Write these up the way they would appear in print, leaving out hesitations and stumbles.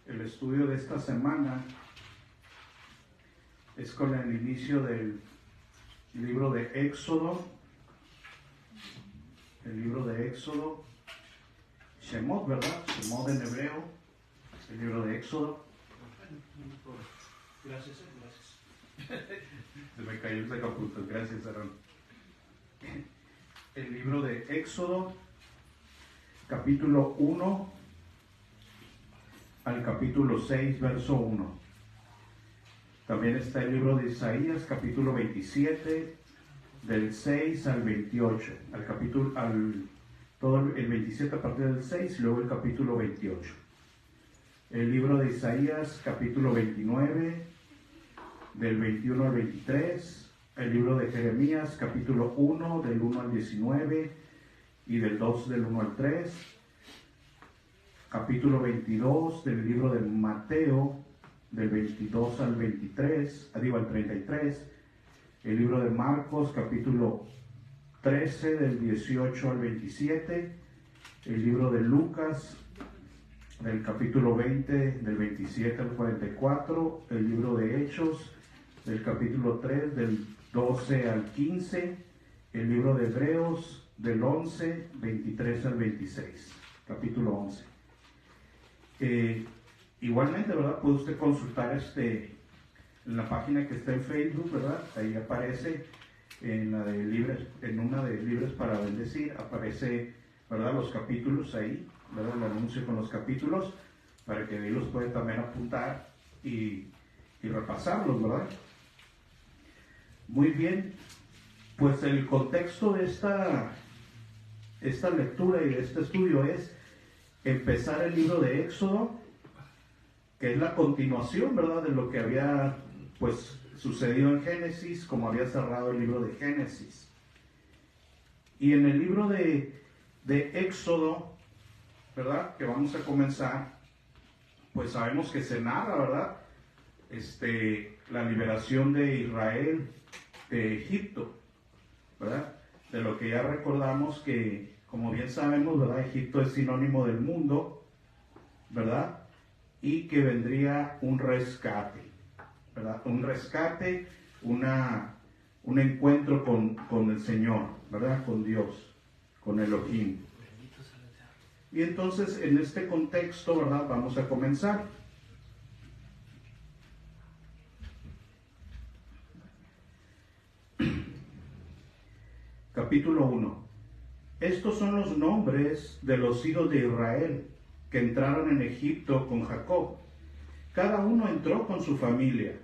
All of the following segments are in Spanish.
El estudio de esta semana es con el inicio del libro de Éxodo, el libro de Éxodo, Shemot, ¿verdad? Shemot en hebreo, el libro de Éxodo. Gracias. Se me cayó el sacapuntas, gracias, Aaron. El libro de Éxodo, capítulo 1 al capítulo 6, verso 1. También está el libro de Isaías, capítulo 27, del 6 al 28. Todo el 27 a partir del 6 y luego el capítulo 28. El libro de Isaías, capítulo 29, del 21 al 23. El libro de Jeremías, capítulo 1, del 1 al 19 y del 2 del 1 al 3. Capítulo 22 del libro de Mateo, del 22 al 23, al 33. El libro de Marcos, capítulo 13, del 18 al 27. El libro de Lucas, del capítulo 20, del 27 al 44. El libro de Hechos, del capítulo 3, del 12 al 15. El libro de Hebreos, del 11, 23 al 26. Capítulo 11. Igualmente, ¿verdad? Puede usted consultar en la página que está en Facebook, ¿verdad? Ahí aparece en una de Libres para Bendecir, aparece, ¿verdad? Los capítulos ahí, ¿verdad? El anuncio con los capítulos, para que ahí los puede también apuntar y repasarlos, ¿verdad? Muy bien, pues el contexto de esta lectura y de este estudio es empezar el libro de Éxodo, que es la continuación, ¿verdad?, de lo que había, pues, sucedido en Génesis, como había cerrado el libro de Génesis. Y en el libro de Éxodo, ¿verdad?, que vamos a comenzar, pues sabemos que se narra, ¿verdad?, la liberación de Israel de Egipto, ¿verdad?, de lo que ya recordamos que, como bien sabemos, ¿verdad?, Egipto es sinónimo del mundo, ¿verdad?, y que vendría un rescate, ¿verdad?, un rescate, un encuentro con el Señor, ¿verdad?, con Dios, con Elohim. Y entonces, en este contexto, ¿verdad?, vamos a comenzar. Capítulo 1. Estos son los nombres de los hijos de Israel que entraron en Egipto con Jacob. Cada uno entró con su familia: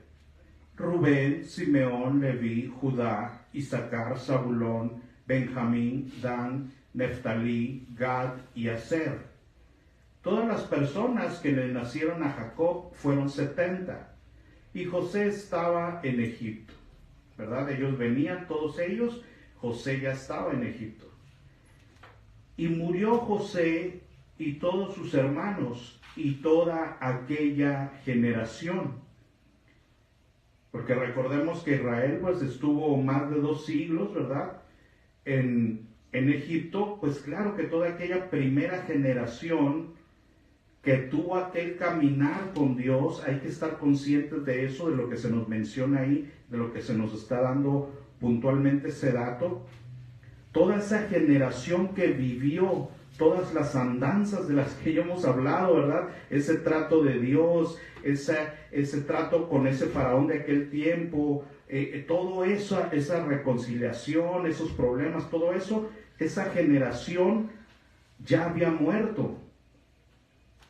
Rubén, Simeón, Leví, Judá, Isaacar, Zabulón, Benjamín, Dan, Neftalí, Gad y Aser. Todas las personas que le nacieron a Jacob fueron 70, y José estaba en Egipto, ¿verdad? Ellos venían, todos ellos, José ya estaba en Egipto. Y murió José y todos sus hermanos y toda aquella generación. Porque recordemos que Israel pues estuvo más de 2 siglos, ¿verdad?, en Egipto. Pues claro que toda aquella primera generación que tuvo aquel caminar con Dios, hay que estar conscientes de eso, de lo que se nos menciona ahí, de lo que se nos está dando puntualmente ese dato. Toda esa generación que vivió todas las andanzas de las que ya hemos hablado, ¿verdad? Ese trato de Dios, ese trato con ese faraón de aquel tiempo, todo eso, esa reconciliación, esos problemas, todo eso, esa generación ya había muerto,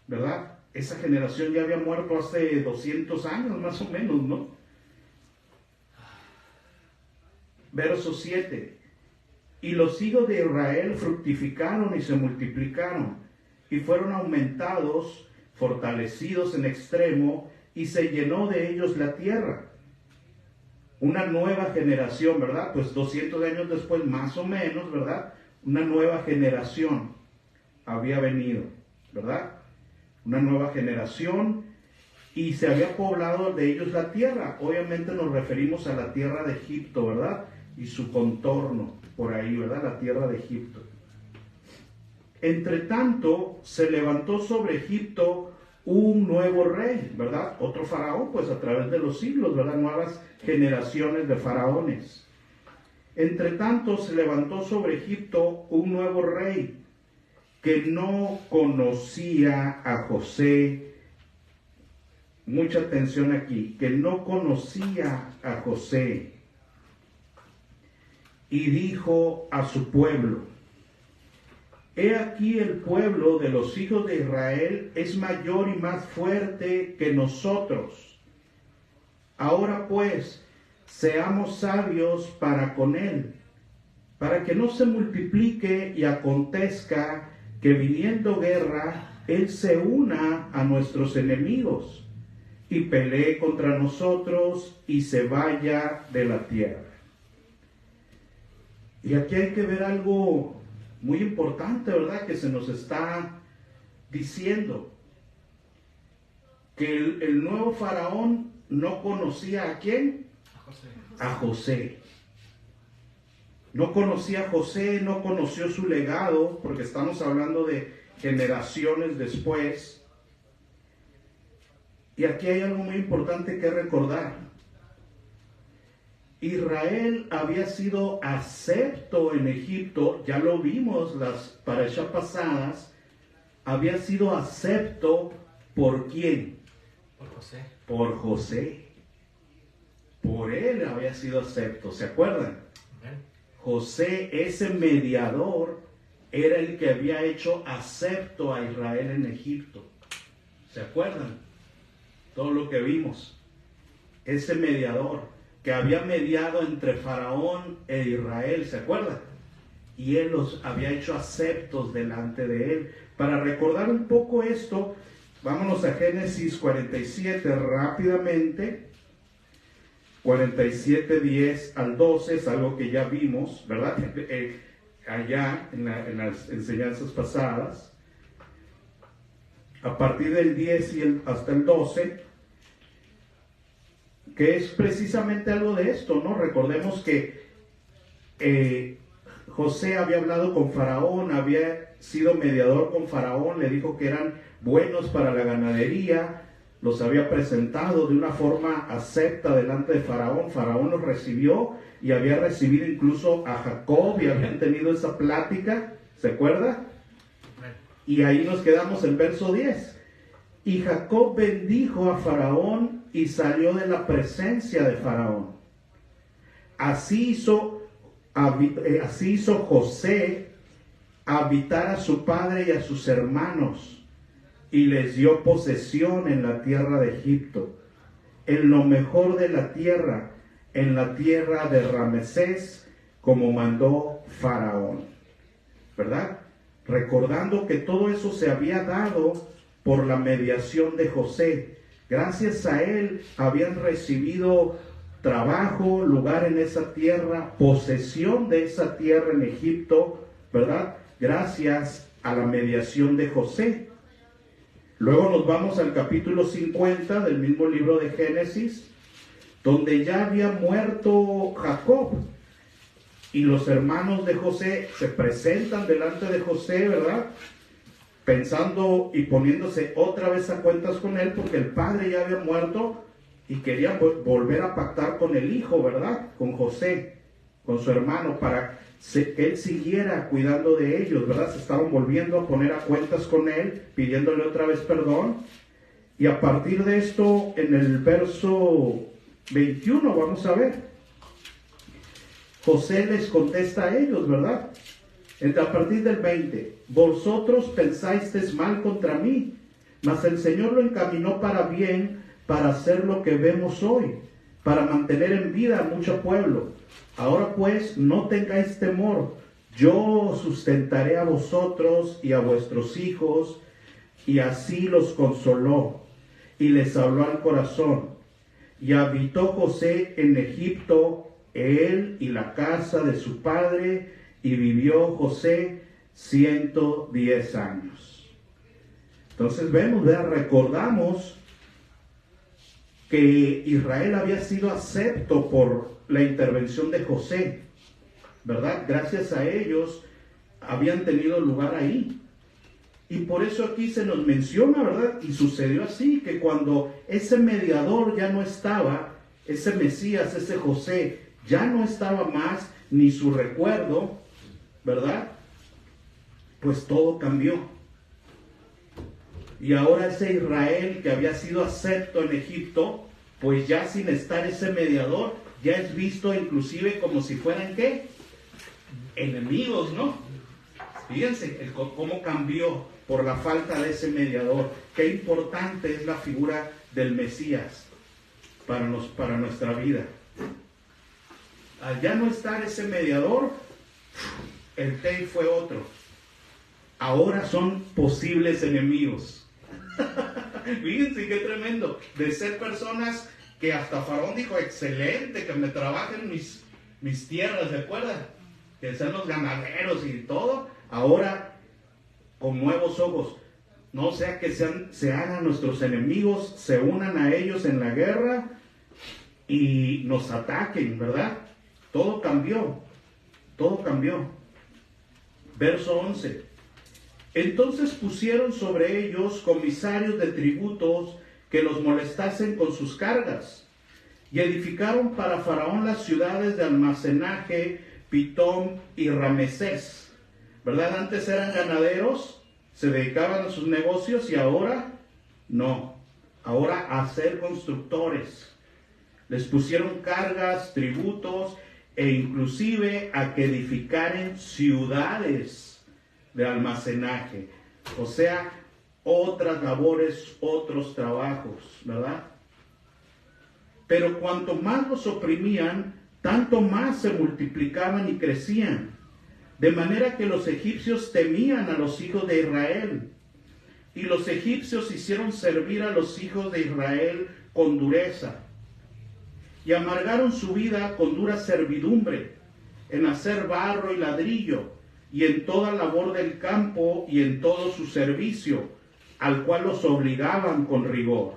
¿verdad? Esa generación ya había muerto hace 200 años más o menos, ¿no? Verso 7. Y los hijos de Israel fructificaron y se multiplicaron, y fueron aumentados, fortalecidos en extremo, y se llenó de ellos la tierra. Una nueva generación, ¿verdad? Pues 200 años después, más o menos, ¿verdad? Una nueva generación había venido, ¿verdad? Una nueva generación, y se había poblado de ellos la tierra. Obviamente nos referimos a la tierra de Egipto, ¿verdad?, y su contorno, por ahí, ¿verdad?, la tierra de Egipto. Entre tanto, se levantó sobre Egipto un nuevo rey, ¿verdad? Otro faraón, pues a través de los siglos, ¿verdad? Nuevas generaciones de faraones. Entre tanto se levantó sobre Egipto un nuevo rey que no conocía a José. Mucha atención aquí, que no conocía a José. Y dijo a su pueblo: he aquí el pueblo de los hijos de Israel es mayor y más fuerte que nosotros. Ahora pues, seamos sabios para con él, para que no se multiplique y acontezca que viniendo guerra, él se una a nuestros enemigos y pelee contra nosotros y se vaya de la tierra. Y aquí hay que ver algo muy importante, ¿verdad? Que se nos está diciendo. Que el nuevo faraón no conocía ¿a quién? A José. No conocía a José, no conoció su legado, porque estamos hablando de generaciones después. Y aquí hay algo muy importante que recordar. Israel había sido acepto en Egipto, ya lo vimos las parashas pasadas, había sido acepto ¿por quién? Por José. Por José. Por él había sido acepto, ¿se acuerdan? Amén. José, ese mediador, era el que había hecho acepto a Israel en Egipto. ¿Se acuerdan? Todo lo que vimos. Ese mediador que había mediado entre Faraón e Israel, ¿se acuerdan? Y él los había hecho aceptos delante de él. Para recordar un poco esto, vámonos a Génesis 47 rápidamente. 47, 10 al 12, es algo que ya vimos, ¿verdad? Allá en las enseñanzas pasadas. A partir del 10 hasta el 12, que es precisamente algo de esto, ¿no? Recordemos que José había hablado con Faraón, había sido mediador con Faraón, le dijo que eran buenos para la ganadería, los había presentado de una forma acepta delante de Faraón. Faraón los recibió y había recibido incluso a Jacob y habían tenido esa plática, ¿se acuerda? Y ahí nos quedamos en verso 10. Y Jacob bendijo a Faraón y salió de la presencia de Faraón. Así hizo José habitar a su padre y a sus hermanos, y les dio posesión en la tierra de Egipto, en lo mejor de la tierra, en la tierra de Ramesés, como mandó Faraón. ¿Verdad? Recordando que todo eso se había dado por la mediación de José. Gracias a él habían recibido trabajo, lugar en esa tierra, posesión de esa tierra en Egipto, ¿verdad? Gracias a la mediación de José. Luego nos vamos al capítulo 50 del mismo libro de Génesis, donde ya había muerto Jacob. Y los hermanos de José se presentan delante de José, ¿verdad? Pensando y poniéndose otra vez a cuentas con él, porque el padre ya había muerto y querían volver a pactar con el hijo, ¿verdad? Con José, con su hermano, para que él siguiera cuidando de ellos, ¿verdad? Se estaban volviendo a poner a cuentas con él, pidiéndole otra vez perdón. Y a partir de esto, en el verso 21, vamos a ver, José les contesta a ellos, ¿verdad? A partir del 20, vosotros pensáis mal contra mí, mas el Señor lo encaminó para bien, para hacer lo que vemos hoy, para mantener en vida a mucho pueblo. Ahora pues, no tengáis temor, yo sustentaré a vosotros y a vuestros hijos. Y así los consoló, y les habló al corazón. Y habitó José en Egipto, él y la casa de su padre, y vivió José 110 años. Entonces vemos, ¿verdad? Recordamos que Israel había sido acepto por la intervención de José, ¿verdad? Gracias a ellos habían tenido lugar ahí. Y por eso aquí se nos menciona, ¿verdad? Y sucedió así, que cuando ese mediador ya no estaba, ese Mesías, ese José, ya no estaba más, ni su recuerdo, ¿verdad? Pues todo cambió. Y ahora ese Israel que había sido acepto en Egipto, pues ya sin estar ese mediador, ya es visto inclusive como si fueran, ¿qué? Enemigos, ¿no? Fíjense cómo cambió por la falta de ese mediador. Qué importante es la figura del Mesías para nuestra vida. Al ya no estar ese mediador, el Tei fue otro. Ahora son posibles enemigos. Fíjense qué tremendo. De ser personas que hasta Faraón dijo, excelente, que me trabajen mis tierras, ¿se acuerdan? Que sean los ganaderos y todo. Ahora, con nuevos ojos. No sea que se hagan nuestros enemigos, se unan a ellos en la guerra y nos ataquen, ¿verdad? Todo cambió. Todo cambió. Verso 11. Entonces pusieron sobre ellos comisarios de tributos que los molestasen con sus cargas, y edificaron para Faraón las ciudades de almacenaje, Pitón y Ramesés. ¿Verdad? Antes eran ganaderos, se dedicaban a sus negocios, y ahora no. Ahora a ser constructores. Les pusieron cargas, tributos, e inclusive a que edificaren ciudades de almacenaje, o sea, otras labores, otros trabajos, ¿verdad? Pero cuanto más los oprimían, tanto más se multiplicaban y crecían, de manera que los egipcios temían a los hijos de Israel, y los egipcios hicieron servir a los hijos de Israel con dureza, y amargaron su vida con dura servidumbre, en hacer barro y ladrillo, y en toda labor del campo y en todo su servicio, al cual los obligaban con rigor.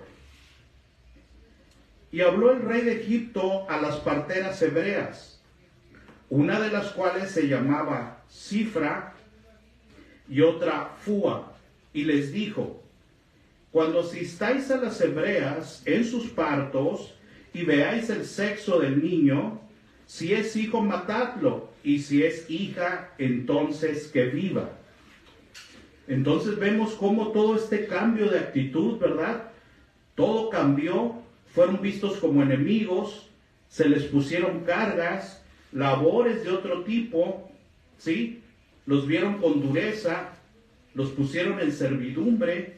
Y habló el rey de Egipto a las parteras hebreas, una de las cuales se llamaba Cifra y otra Fua, y les dijo, cuando asistáis a las hebreas en sus partos y veáis el sexo del niño, si es hijo, matadlo, y si es hija, entonces que viva. Entonces vemos cómo todo este cambio de actitud, ¿verdad? Todo cambió, fueron vistos como enemigos, se les pusieron cargas, labores de otro tipo, ¿sí? Los vieron con dureza, los pusieron en servidumbre,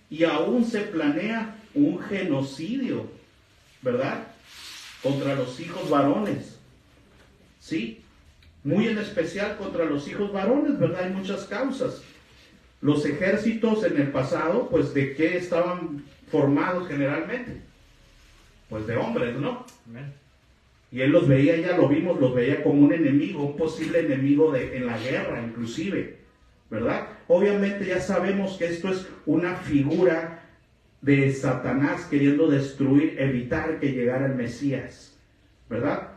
y aún se planea un genocidio, ¿verdad? Contra los hijos varones, ¿sí? Muy en especial contra los hijos varones, ¿verdad? Hay muchas causas. Los ejércitos en el pasado, pues, ¿de qué estaban formados generalmente? Pues de hombres, ¿no? Amén. Y él los veía, ya lo vimos, los veía como un enemigo, un posible enemigo en la guerra, inclusive, ¿verdad? Obviamente ya sabemos que esto es una figura de Satanás queriendo destruir, evitar que llegara el Mesías, ¿verdad?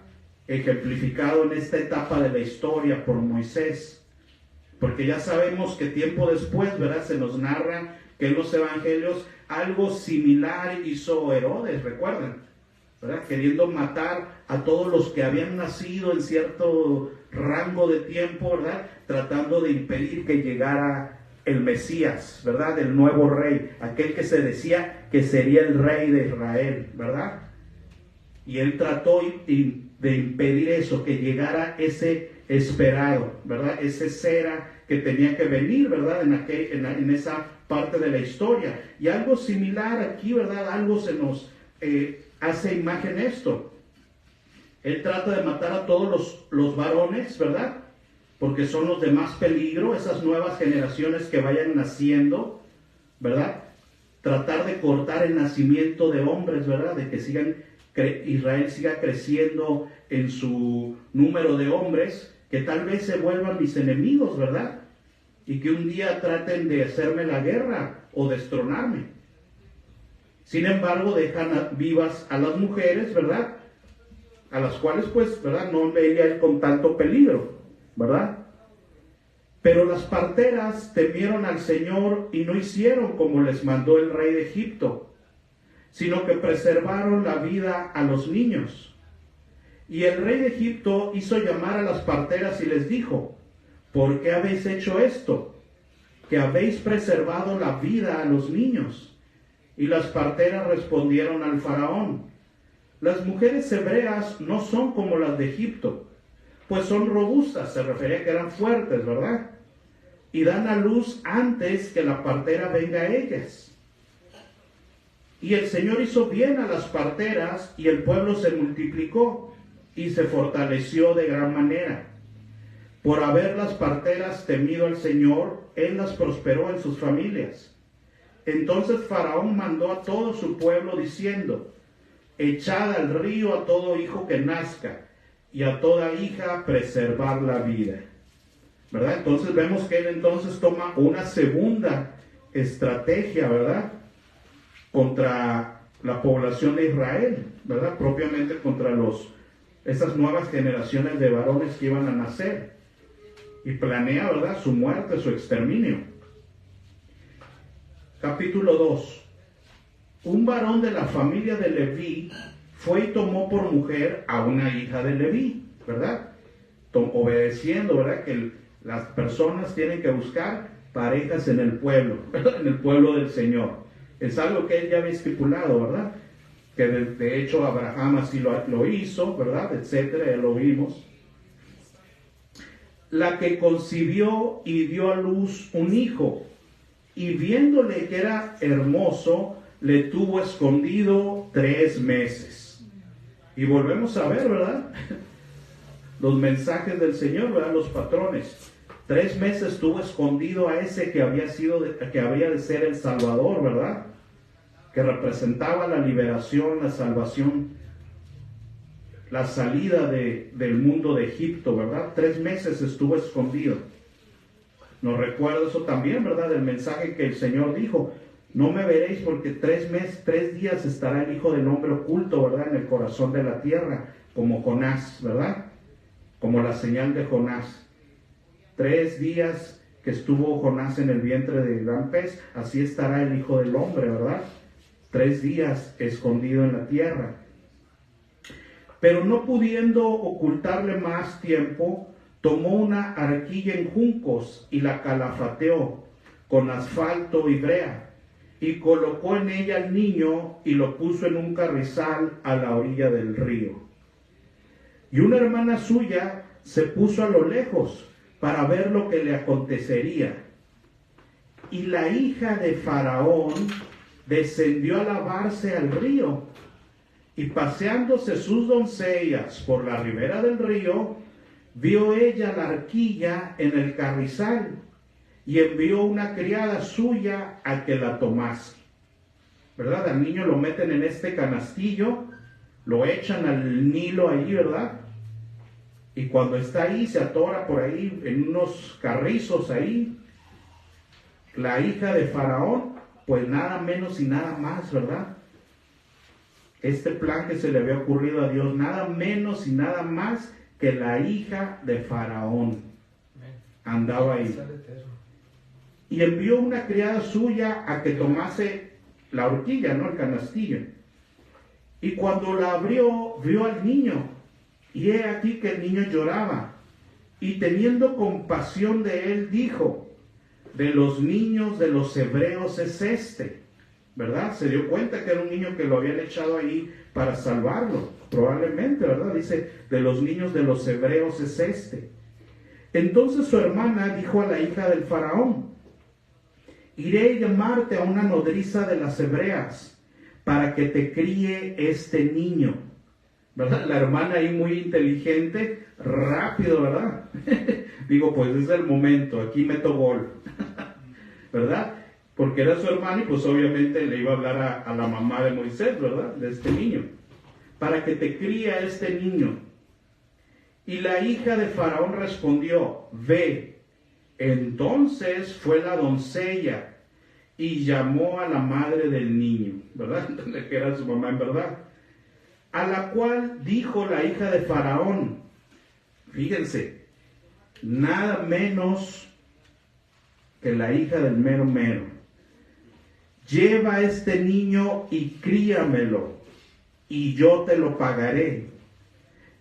Ejemplificado en esta etapa de la historia por Moisés, porque ya sabemos que tiempo después, ¿verdad? Se nos narra que en los evangelios algo similar hizo Herodes, ¿recuerdan? ¿Verdad? Queriendo matar a todos los que habían nacido en cierto rango de tiempo, ¿verdad? Tratando de impedir que llegara el Mesías, ¿verdad? El nuevo rey, aquel que se decía que sería el rey de Israel, ¿verdad? Y él trató de impedir eso, que llegara ese esperado, ¿verdad? Ese Cera que tenía que venir, ¿verdad? En esa parte de la historia. Y algo similar aquí, ¿verdad? Algo se nos hace imagen esto. Él trata de matar a todos los varones, ¿verdad? Porque son los de más peligro, esas nuevas generaciones que vayan naciendo, ¿verdad? Tratar de cortar el nacimiento de hombres, ¿verdad? De que Israel siga creciendo en su número de hombres, que tal vez se vuelvan mis enemigos, ¿verdad? Y que un día traten de hacerme la guerra o destronarme. Sin embargo, dejan vivas a las mujeres, ¿verdad? A las cuales, pues, ¿verdad? No veía él con tanto peligro, ¿verdad? Pero las parteras temieron al Señor y no hicieron como les mandó el rey de Egipto, sino que preservaron la vida a los niños. Y el rey de Egipto hizo llamar a las parteras y les dijo: ¿por qué habéis hecho esto? Que habéis preservado la vida a los niños. Y las parteras respondieron al faraón: las mujeres hebreas no son como las de Egipto, pues son robustas, se refería a que eran fuertes, ¿verdad? Y dan a luz antes que la partera venga a ellas. Y el Señor hizo bien a las parteras, y el pueblo se multiplicó y se fortaleció de gran manera. Por haber las parteras temido al Señor, Él las prosperó en sus familias. Entonces Faraón mandó a todo su pueblo diciendo: echad al río a todo hijo que nazca, y a toda hija preservar la vida. ¿Verdad? Entonces vemos que Él entonces toma una segunda estrategia, ¿verdad?, contra la población de Israel, ¿verdad?, propiamente contra esas nuevas generaciones de varones que iban a nacer, y planea, ¿verdad?, su muerte, su exterminio. Capítulo 2. Un varón de la familia de Leví fue y tomó por mujer a una hija de Leví, ¿verdad?, obedeciendo, ¿verdad?, que las personas tienen que buscar parejas en el pueblo, ¿verdad?, en el pueblo del Señor. Es algo que Él ya había estipulado, ¿verdad?, que de hecho Abraham así lo hizo, ¿verdad?, etcétera, ya lo vimos. La que concibió y dio a luz un hijo, y viéndole que era hermoso, le tuvo escondido 3 meses. Y volvemos a ver, ¿verdad?, los mensajes del Señor, ¿verdad?, los patrones. 3 meses tuvo escondido a ese que había de ser el Salvador, ¿verdad?, que representaba la liberación, la salvación, la salida del mundo de Egipto, ¿verdad? 3 meses estuvo escondido. Nos recuerda eso también, ¿verdad?, del mensaje que el Señor dijo: no me veréis porque 3 días estará el Hijo del Hombre oculto, ¿verdad?, en el corazón de la tierra, como Jonás, ¿verdad?, como la señal de Jonás. 3 días que estuvo Jonás en el vientre del gran pez, así estará el Hijo del Hombre, ¿verdad?, 3 días escondido en la tierra. Pero no pudiendo ocultarle más tiempo, tomó una arquilla en juncos y la calafateó con asfalto y brea, y colocó en ella al niño y lo puso en un carrizal a la orilla del río. Y una hermana suya se puso a lo lejos para ver lo que le acontecería. Y la hija de Faraón descendió a lavarse al río, y paseándose sus doncellas por la ribera del río, vio ella la arquilla en el carrizal, y envió una criada suya a que la tomase. ¿Verdad? Al niño lo meten en este canastillo, lo echan al Nilo ahí, ¿verdad? Y cuando está ahí, se atora por ahí en unos carrizos ahí. La hija de Faraón, pues nada menos y nada más, ¿verdad? Este plan que se le había ocurrido a Dios, nada menos y nada más que la hija de Faraón andaba ahí. Y envió una criada suya a que tomase la horquilla, ¿no?, el canastillo. Y cuando la abrió, vio al niño, y he aquí que el niño lloraba. Y teniendo compasión de él, dijo: de los niños de los hebreos es este. ¿Verdad? Se dio cuenta que era un niño que lo habían echado ahí para salvarlo, probablemente, ¿verdad? Dice: de los niños de los hebreos es este. Entonces su hermana dijo a la hija del faraón: iré a llamarte a una nodriza de las hebreas para que te críe este niño. ¿Verdad? La hermana ahí muy inteligente, rápido, ¿verdad? Digo, pues es el momento, aquí meto gol. ¿Verdad? Porque era su hermana y pues obviamente le iba a hablar a la mamá de Moisés, ¿verdad?, de este niño, para que te críe a este niño. Y la hija de Faraón respondió: ve. Entonces fue la doncella y llamó a la madre del niño, ¿verdad?, que era su mamá en verdad. A la cual dijo la hija de Faraón, fíjense, nada menos que la hija del mero mero. Lleva a este niño y críamelo, y yo te lo pagaré.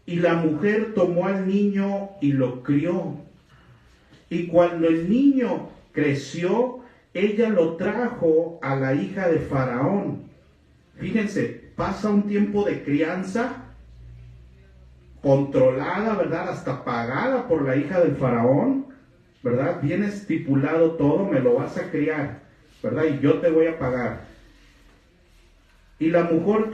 Y la mujer tomó al niño y lo crió. Y cuando el niño creció, ella lo trajo a la hija de Faraón. Fíjense, pasa un tiempo de crianza controlada, ¿verdad? Hasta pagada por la hija del Faraón, ¿verdad? Bien estipulado todo, me lo vas a criar, ¿verdad? Y yo te voy a pagar. Y la mujer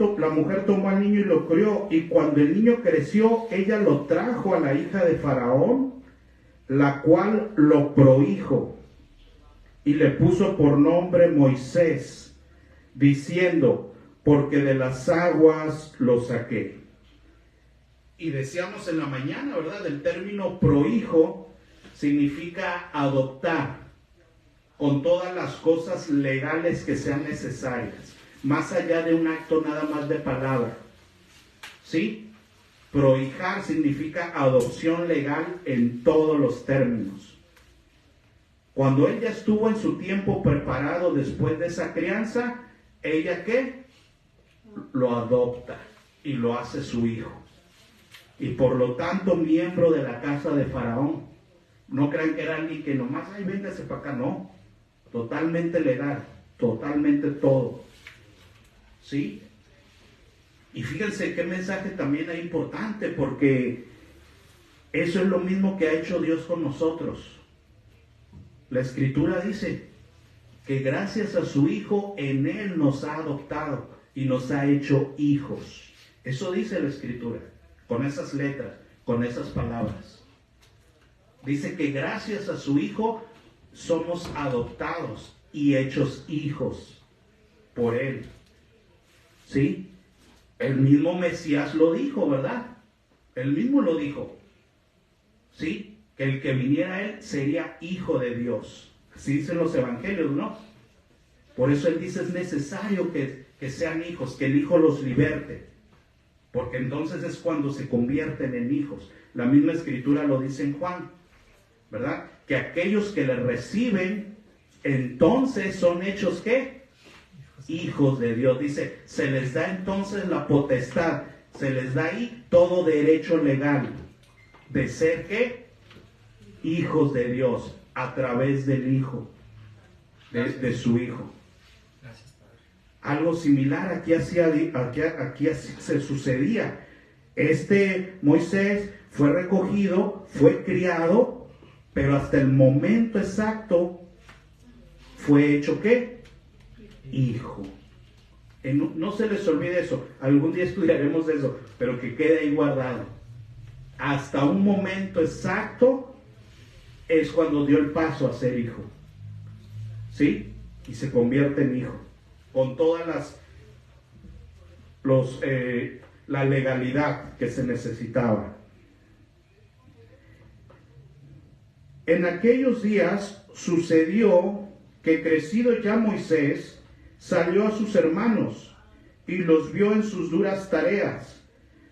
tomó al niño y lo crió. Y cuando el niño creció, ella lo trajo a la hija de Faraón, la cual lo prohijo. Y le puso por nombre Moisés, diciendo, porque de las aguas lo saqué. Y decíamos en la mañana, ¿verdad? El término prohijo significa adoptar, con todas las cosas legales que sean necesarias, más allá de un acto nada más de palabra. ¿Sí? Prohijar significa adopción legal en todos los términos. Cuando él ya estuvo en su tiempo preparado después de esa crianza, ¿ella qué? Lo adopta y lo hace su hijo. Y por lo tanto, miembro de la casa de Faraón. No crean que era alguien que nomás, ay, véngase para acá, no. Totalmente legal, totalmente todo. ¿Sí? Y fíjense qué mensaje también es importante, porque eso es lo mismo que ha hecho Dios con nosotros. La Escritura dice que gracias a su Hijo, en Él nos ha adoptado y nos ha hecho hijos. Eso dice la Escritura, con esas letras, con esas palabras. Dice que gracias a su Hijo somos adoptados y hechos hijos por Él. ¿Sí? El mismo Mesías lo dijo, ¿verdad? Él mismo lo dijo. ¿Sí? Que el que viniera a Él sería hijo de Dios. Así dicen los evangelios, ¿no? Por eso Él dice, es necesario que sean hijos, que el Hijo los liberte. Porque entonces es cuando se convierten en hijos. La misma Escritura lo dice en Juan, ¿verdad? Que aquellos que le reciben, entonces son hechos, ¿qué? Hijos de Dios. Dice, se les da entonces la potestad, se les da ahí todo derecho legal de ser, ¿qué? Hijos de Dios, a través del Hijo, de su Hijo. Gracias, Padre. Algo similar aquí se sucedía. Moisés fue recogido, fue criado, pero hasta el momento exacto fue hecho, ¿qué? Hijo. No se les olvide eso. Algún día estudiaremos eso, pero que quede ahí guardado. Hasta un momento exacto es cuando dio el paso a ser hijo. ¿Sí? Y se convierte en hijo. Con todas la legalidad que se necesitaba. En aquellos días sucedió que, crecido ya Moisés, salió a sus hermanos y los vio en sus duras tareas,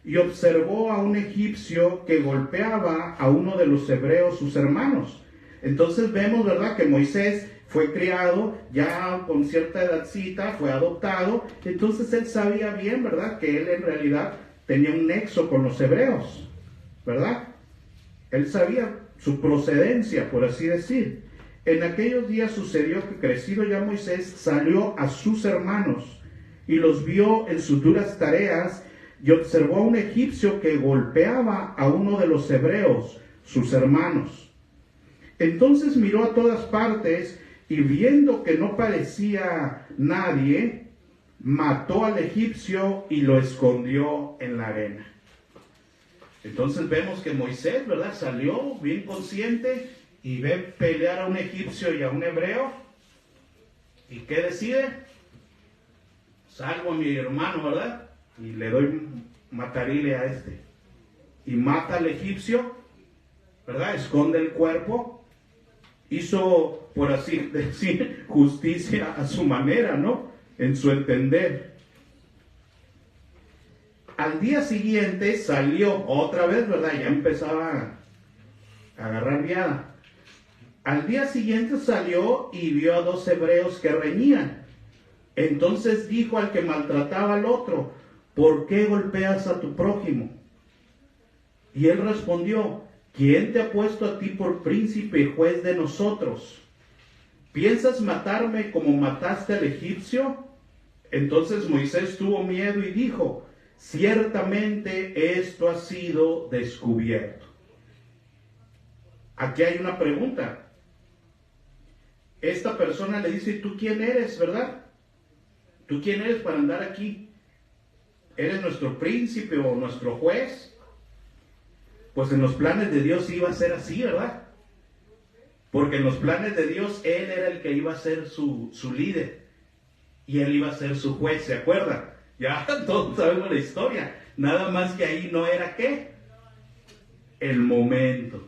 y observó a un egipcio que golpeaba a uno de los hebreos, sus hermanos. Entonces vemos, ¿verdad?, que Moisés fue criado ya con cierta edadcita, fue adoptado. Entonces él sabía bien, ¿verdad?, que él en realidad tenía un nexo con los hebreos, ¿verdad? Él sabía su procedencia, por así decir. En aquellos días sucedió que, crecido ya Moisés, salió a sus hermanos y los vio en sus duras tareas, y observó a un egipcio que golpeaba a uno de los hebreos, sus hermanos. Entonces miró a todas partes, y viendo que no parecía nadie, mató al egipcio y lo escondió en la arena. Entonces vemos que Moisés, ¿verdad?, salió bien consciente y ve pelear a un egipcio y a un hebreo. ¿Y qué decide? Salvo a mi hermano, ¿verdad?, y le doy matarile a este. Y mata al egipcio, ¿verdad? Esconde el cuerpo. Hizo, por así decir, justicia a su manera, ¿no? En su entender. Al día siguiente salió otra vez, ¿verdad? Ya empezaba a agarrar viada. Al día siguiente salió y vio a 2 hebreos que reñían. Entonces dijo al que maltrataba al otro: ¿por qué golpeas a tu prójimo? Y él respondió: ¿quién te ha puesto a ti por príncipe y juez de nosotros? ¿Piensas matarme como mataste al egipcio? Entonces Moisés tuvo miedo y dijo: ciertamente esto ha sido descubierto. Aquí hay una pregunta. Esta persona le dice: ¿tú quién eres, verdad? ¿Tú quién eres para andar aquí? ¿Eres nuestro príncipe o nuestro juez? Pues en los planes de Dios iba a ser así, ¿verdad? Porque en los planes de Dios Él era el que iba a ser su líder. Y Él iba a ser su juez, ¿se acuerdan? Ya todos sabemos la historia. Nada más que ahí no era ¿qué? El momento,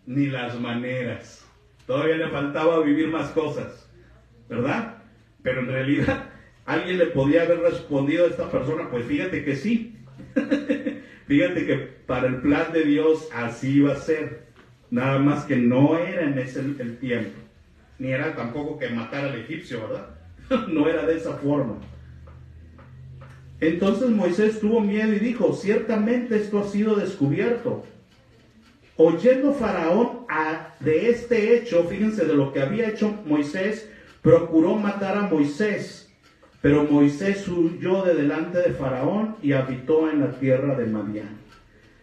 ni las maneras. Todavía le faltaba vivir más cosas, ¿verdad? Pero en realidad, ¿alguien le podía haber respondido a esta persona? Pues fíjate que sí. Fíjate que para el plan de Dios así iba a ser. Nada más que no era en ese el tiempo. Ni era tampoco que matar al egipcio, ¿verdad? No era de esa forma. Entonces Moisés tuvo miedo y dijo: ciertamente esto ha sido descubierto. Oyendo Faraón de este hecho, fíjense de lo que había hecho Moisés, procuró matar a Moisés. Pero Moisés huyó de delante de Faraón y habitó en la tierra de Madián.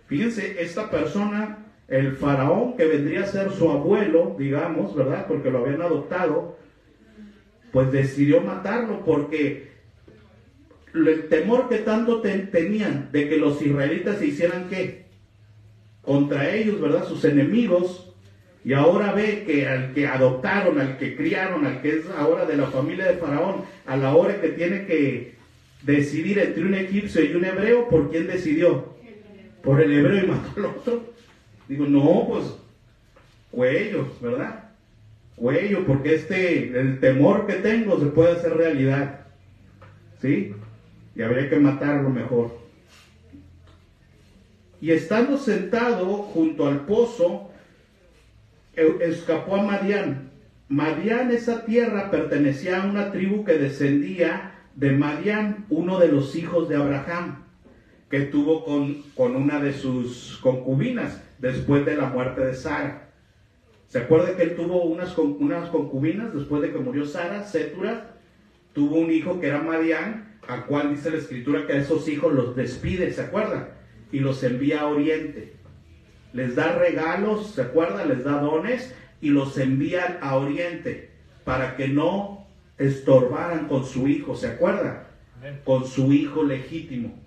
Fíjense, esta persona, el Faraón, que vendría a ser su abuelo, digamos, ¿verdad? Porque lo habían adoptado, pues decidió matarlo porque el temor que tanto tenían de que los israelitas se hicieran ¿qué? Contra ellos, ¿verdad? Sus enemigos. Y ahora ve que al que adoptaron, al que criaron, al que es ahora de la familia de Faraón, a la hora que tiene que decidir entre un egipcio y un hebreo, ¿por quién decidió? Por el hebreo y mató al otro. Digo, no, pues, cuello, ¿verdad? Cuello, porque el temor que tengo se puede hacer realidad. ¿Sí? Y habría que matarlo mejor. Y estando sentado junto al pozo, escapó a Madián. Madián, esa tierra, pertenecía a una tribu que descendía de Madián, uno de los hijos de Abraham, que tuvo con una de sus concubinas después de la muerte de Sara. ¿Se acuerda que él tuvo unas concubinas después de que murió Sara? Sétura tuvo un hijo que era Madián, a cual dice la escritura que a esos hijos los despide, ¿se acuerdan? Y los envía a Oriente. Les da regalos, ¿se acuerdan? Les da dones y los envían a Oriente para que no estorbaran con su hijo, ¿se acuerdan? Con su hijo legítimo,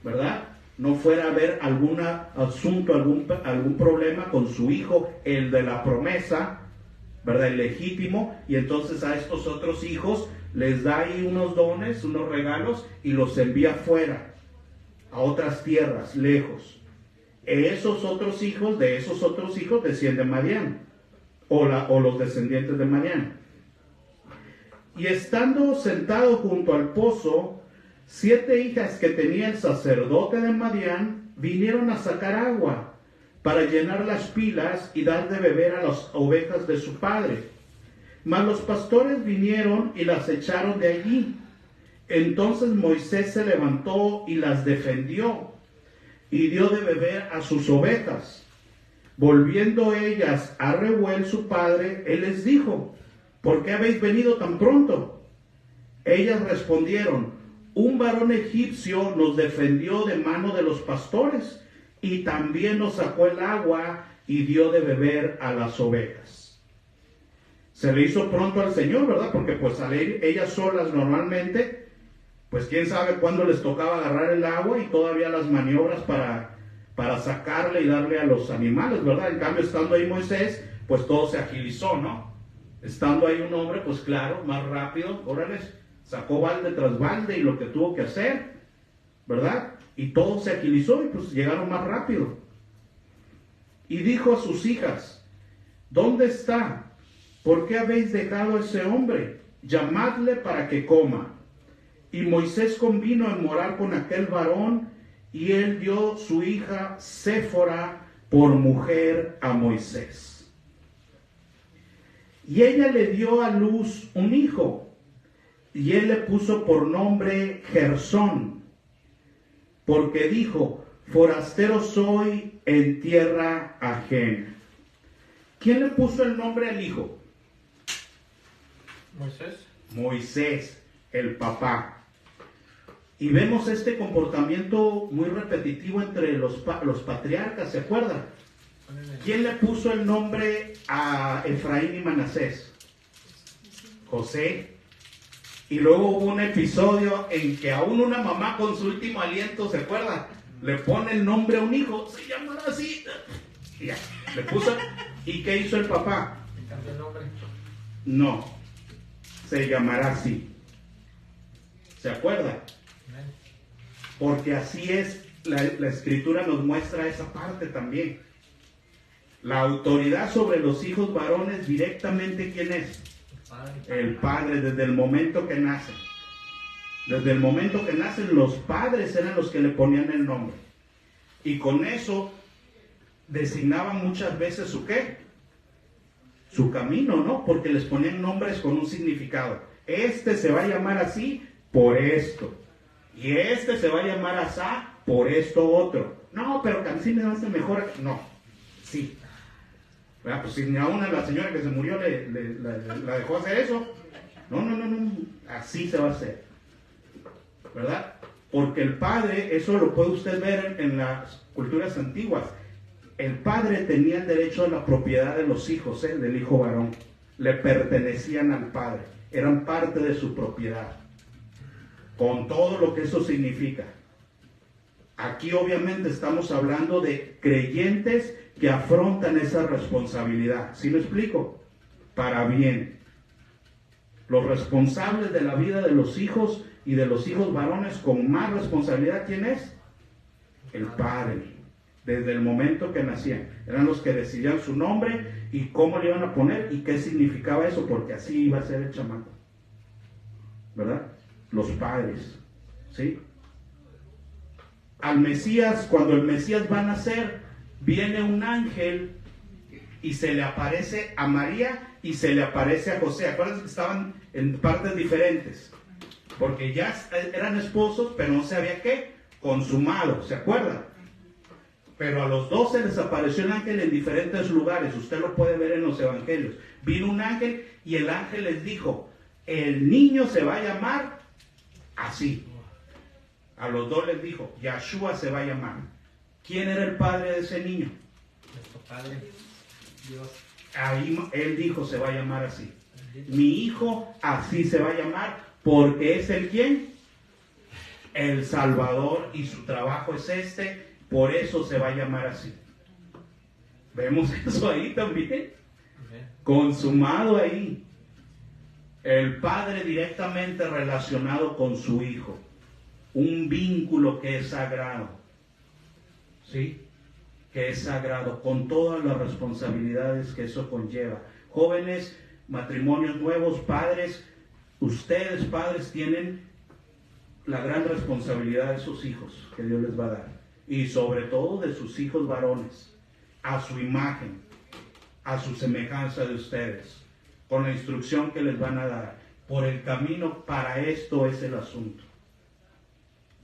¿verdad? No fuera a haber algún asunto, algún problema con su hijo, el de la promesa, ¿verdad? El legítimo, y entonces a estos otros hijos les da ahí unos dones, unos regalos y los envía fuera, a otras tierras, lejos. De esos otros hijos desciende Madián, o los descendientes de Madián. Y estando sentado junto al pozo, 7 hijas que tenía el sacerdote de Madián vinieron a sacar agua para llenar las pilas y dar de beber a las ovejas de su padre. Mas los pastores vinieron y las echaron de allí. Entonces Moisés se levantó y las defendió y dio de beber a sus ovejas. Volviendo ellas a Reuel su padre, él les dijo: ¿por qué habéis venido tan pronto? Ellas respondieron: un varón egipcio nos defendió de mano de los pastores y también nos sacó el agua y dio de beber a las ovejas. Se le hizo pronto al Señor, ¿verdad? Porque pues al ir ellas solas normalmente, pues quién sabe cuándo les tocaba agarrar el agua y todavía las maniobras para sacarle y darle a los animales, ¿verdad? En cambio, estando ahí Moisés, pues todo se agilizó, ¿no? Estando ahí un hombre, pues claro, más rápido, órale, sacó balde tras balde y lo que tuvo que hacer, ¿verdad? Y todo se agilizó y pues llegaron más rápido. Y dijo a sus hijas: ¿dónde está? ¿Por qué habéis dejado a ese hombre? Llamadle para que coma. Y Moisés convino en morar con aquel varón, y él dio su hija Séfora por mujer a Moisés. Y ella le dio a luz un hijo, y él le puso por nombre Gersón, porque dijo, forastero soy en tierra ajena. ¿Quién le puso el nombre al hijo? Moisés. Moisés, el papá. Y vemos este comportamiento muy repetitivo entre los patriarcas, ¿se acuerdan? ¿Quién le puso el nombre a Efraín y Manasés? José. Y luego hubo un episodio en que aún una mamá con su último aliento, ¿se acuerdan? Le pone el nombre a un hijo, se llamará así. Y ya, le puso. ¿Y qué hizo el papá? ¿Le cambió el nombre? No, se llamará así. ¿Se acuerdan? Porque así es, la escritura nos muestra esa parte también. La autoridad sobre los hijos varones directamente, ¿quién es? El padre, desde el momento que nacen. Desde el momento que nacen, los padres eran los que le ponían el nombre. Y con eso designaban muchas veces su ¿qué? Su camino, ¿no? Porque les ponían nombres con un significado. Este se va a llamar así por esto. Y este se va a llamar asá por esto otro. No, pero que así me hace mejor. No, sí. ¿Verdad? Pues si aún a la señora que se murió la dejó hacer eso. No. Así se va a hacer. ¿Verdad? Porque el padre, eso lo puede usted ver en las culturas antiguas. El padre tenía el derecho a la propiedad de los hijos, del hijo varón. Le pertenecían al padre. Eran parte de su propiedad. Con todo lo que eso significa. Aquí obviamente estamos hablando de creyentes que afrontan esa responsabilidad. ¿Sí me explico? Para bien. Los responsables de la vida de los hijos y de los hijos varones con más responsabilidad, ¿quién es? El padre. Desde el momento que nacían. Eran los que decidían su nombre y cómo le iban a poner y qué significaba eso, porque así iba a ser el chamaco. ¿Verdad? Los padres, ¿sí? Al Mesías, cuando el Mesías va a nacer, viene un ángel y se le aparece a María y se le aparece a José. Acuérdense que estaban en partes diferentes, porque ya eran esposos, pero no se había ¿qué? Consumado, ¿se acuerdan? Pero a los dos se les apareció el ángel en diferentes lugares. Usted lo puede ver en los evangelios. Vino un ángel y el ángel les dijo, el niño se va a llamar así. A los dos les dijo, Yahshua se va a llamar. ¿Quién era el padre de ese niño? Nuestro Padre, Dios. Ahí él dijo, se va a llamar así. Mi hijo así se va a llamar porque es el ¿quién? El Salvador y su trabajo es este, por eso se va a llamar así. Vemos eso ahí también. Consumado ahí. El padre directamente relacionado con su hijo. Un vínculo que es sagrado. ¿Sí? Que es sagrado, con todas las responsabilidades que eso conlleva. Jóvenes, matrimonios nuevos, padres, ustedes padres tienen la gran responsabilidad de sus hijos que Dios les va a dar. Y sobre todo de sus hijos varones, a su imagen, a su semejanza de ustedes, con la instrucción que les van a dar. Por el camino, para esto es el asunto.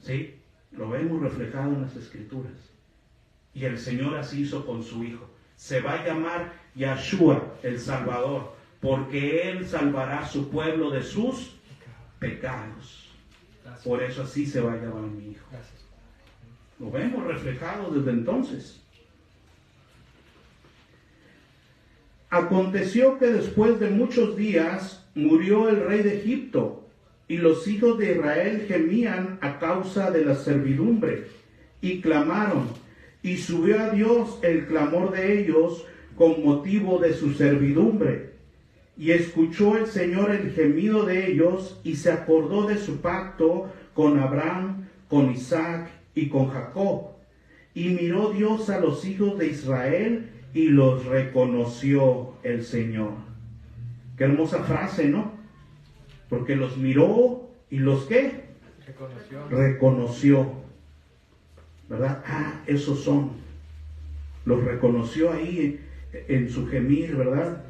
¿Sí? Lo vemos reflejado en las Escrituras. Y el Señor así hizo con su Hijo. Se va a llamar Yahshua, el Salvador, porque Él salvará a su pueblo de sus pecados. Por eso así se va a llamar mi Hijo. Lo vemos reflejado desde entonces. Aconteció que después de muchos días murió el rey de Egipto, y los hijos de Israel gemían a causa de la servidumbre, y clamaron, y subió a Dios el clamor de ellos con motivo de su servidumbre. Y escuchó el Señor el gemido de ellos, y se acordó de su pacto con Abraham, con Isaac y con Jacob. Y miró Dios a los hijos de Israel, y los reconoció el Señor. Qué hermosa frase, ¿no? Porque los miró y los ¿qué? Reconoció. ¿Verdad? Ah, esos son. Los reconoció ahí en su gemir, ¿verdad?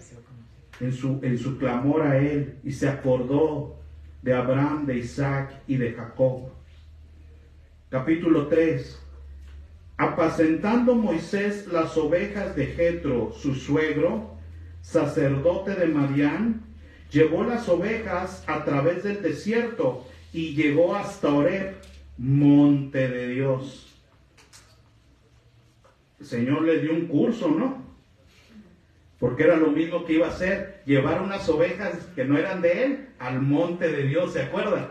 en su clamor a él, y se acordó de Abraham, de Isaac y de Jacob. Capítulo 3. Apacentando Moisés las ovejas de Jetro, su suegro, sacerdote de Madián, llevó las ovejas a través del desierto y llegó hasta Horeb, monte de Dios. El Señor le dio un curso, ¿no? Porque era lo mismo que iba a hacer, llevar unas ovejas que no eran de él al monte de Dios, ¿se acuerdan?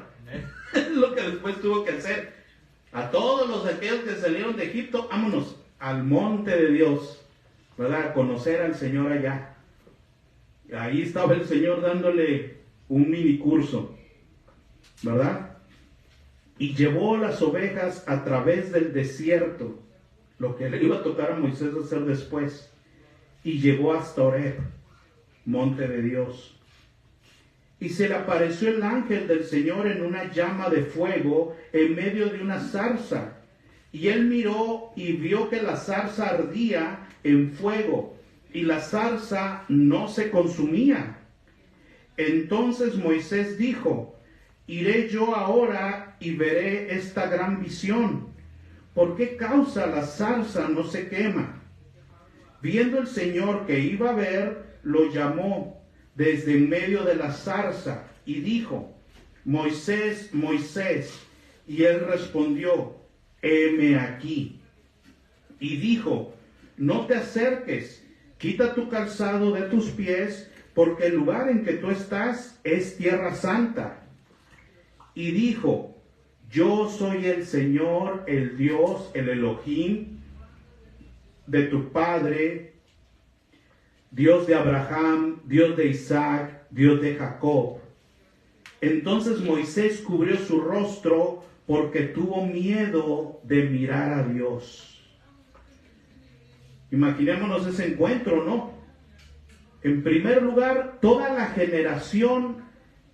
Es lo que después tuvo que hacer. A todos los aquellos que salieron de Egipto, vámonos al monte de Dios, ¿verdad? A conocer al Señor allá. Ahí estaba el Señor dándole un mini curso, ¿verdad? Y llevó las ovejas a través del desierto, lo que le iba a tocar a Moisés hacer después, y llegó hasta Horeb, monte de Dios. Y se le apareció el ángel del Señor en una llama de fuego en medio de una zarza. Y él miró y vio que la zarza ardía en fuego, y la zarza no se consumía. Entonces Moisés dijo: iré yo ahora y veré esta gran visión. ¿Por qué causa la zarza no se quema? Viendo el Señor que iba a ver, lo llamó desde en medio de la zarza y dijo: Moisés, Moisés. Y él respondió: heme aquí. Y dijo: no te acerques, quita tu calzado de tus pies, porque el lugar en que tú estás es tierra santa. Y dijo: yo soy el Señor, el Dios, el Elohim de tu padre, Dios de Abraham, Dios de Isaac, Dios de Jacob. Entonces Moisés cubrió su rostro porque tuvo miedo de mirar a Dios. Imaginémonos ese encuentro, ¿no? En primer lugar, toda la generación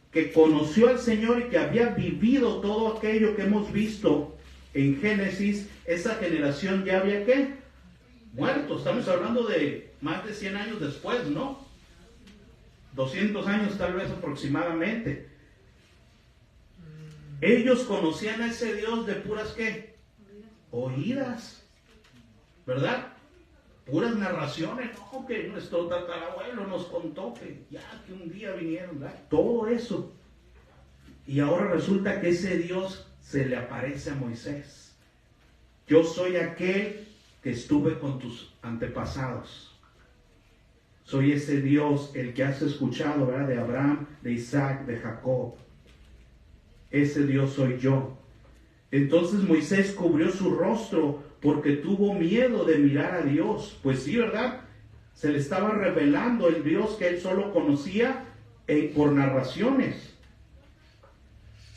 que conoció al Señor y que había vivido todo aquello que hemos visto en Génesis, esa generación ya había ¿qué? Muerto. Estamos hablando de más de 100 años después, ¿no? 200 años tal vez aproximadamente. Ellos conocían a ese Dios de puras ¿qué? Oídas, ¿verdad? Puras narraciones, no, que nuestro tatarabuelo nos contó que un día vinieron, ¿verdad? Todo eso. Y ahora resulta que ese Dios se le aparece a Moisés. Yo soy aquel que estuve con tus antepasados. Soy ese Dios, el que has escuchado, ¿verdad? De Abraham, de Isaac, de Jacob. Ese Dios soy yo. Entonces Moisés cubrió su rostro porque tuvo miedo de mirar a Dios. Pues sí, ¿verdad? Se le estaba revelando el Dios que él solo conocía por narraciones.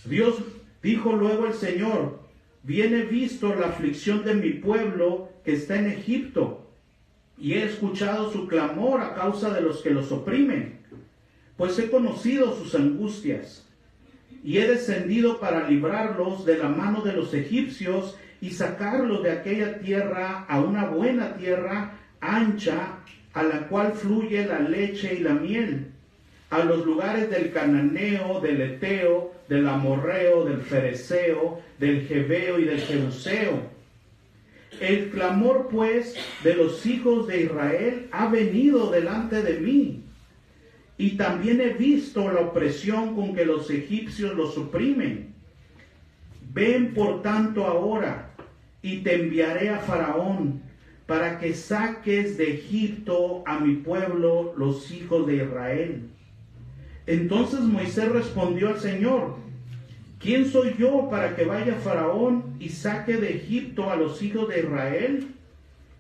Dios dijo luego el Señor: bien he visto la aflicción de mi pueblo que está en Egipto, y he escuchado su clamor a causa de los que los oprimen, pues he conocido sus angustias, y he descendido para librarlos de la mano de los egipcios y sacarlos de aquella tierra a una buena tierra ancha, a la cual fluye la leche y la miel, a los lugares del cananeo, del eteo, del amorreo, del fereceo, del jebeo y del jebuseo. El clamor pues de los hijos de Israel ha venido delante de mí, y también he visto la opresión con que los egipcios los oprimen. Ven por tanto ahora, y te enviaré a Faraón, para que saques de Egipto a mi pueblo, los hijos de Israel. Entonces Moisés respondió al Señor: ¿quién soy yo para que vaya Faraón y saque de Egipto a los hijos de Israel?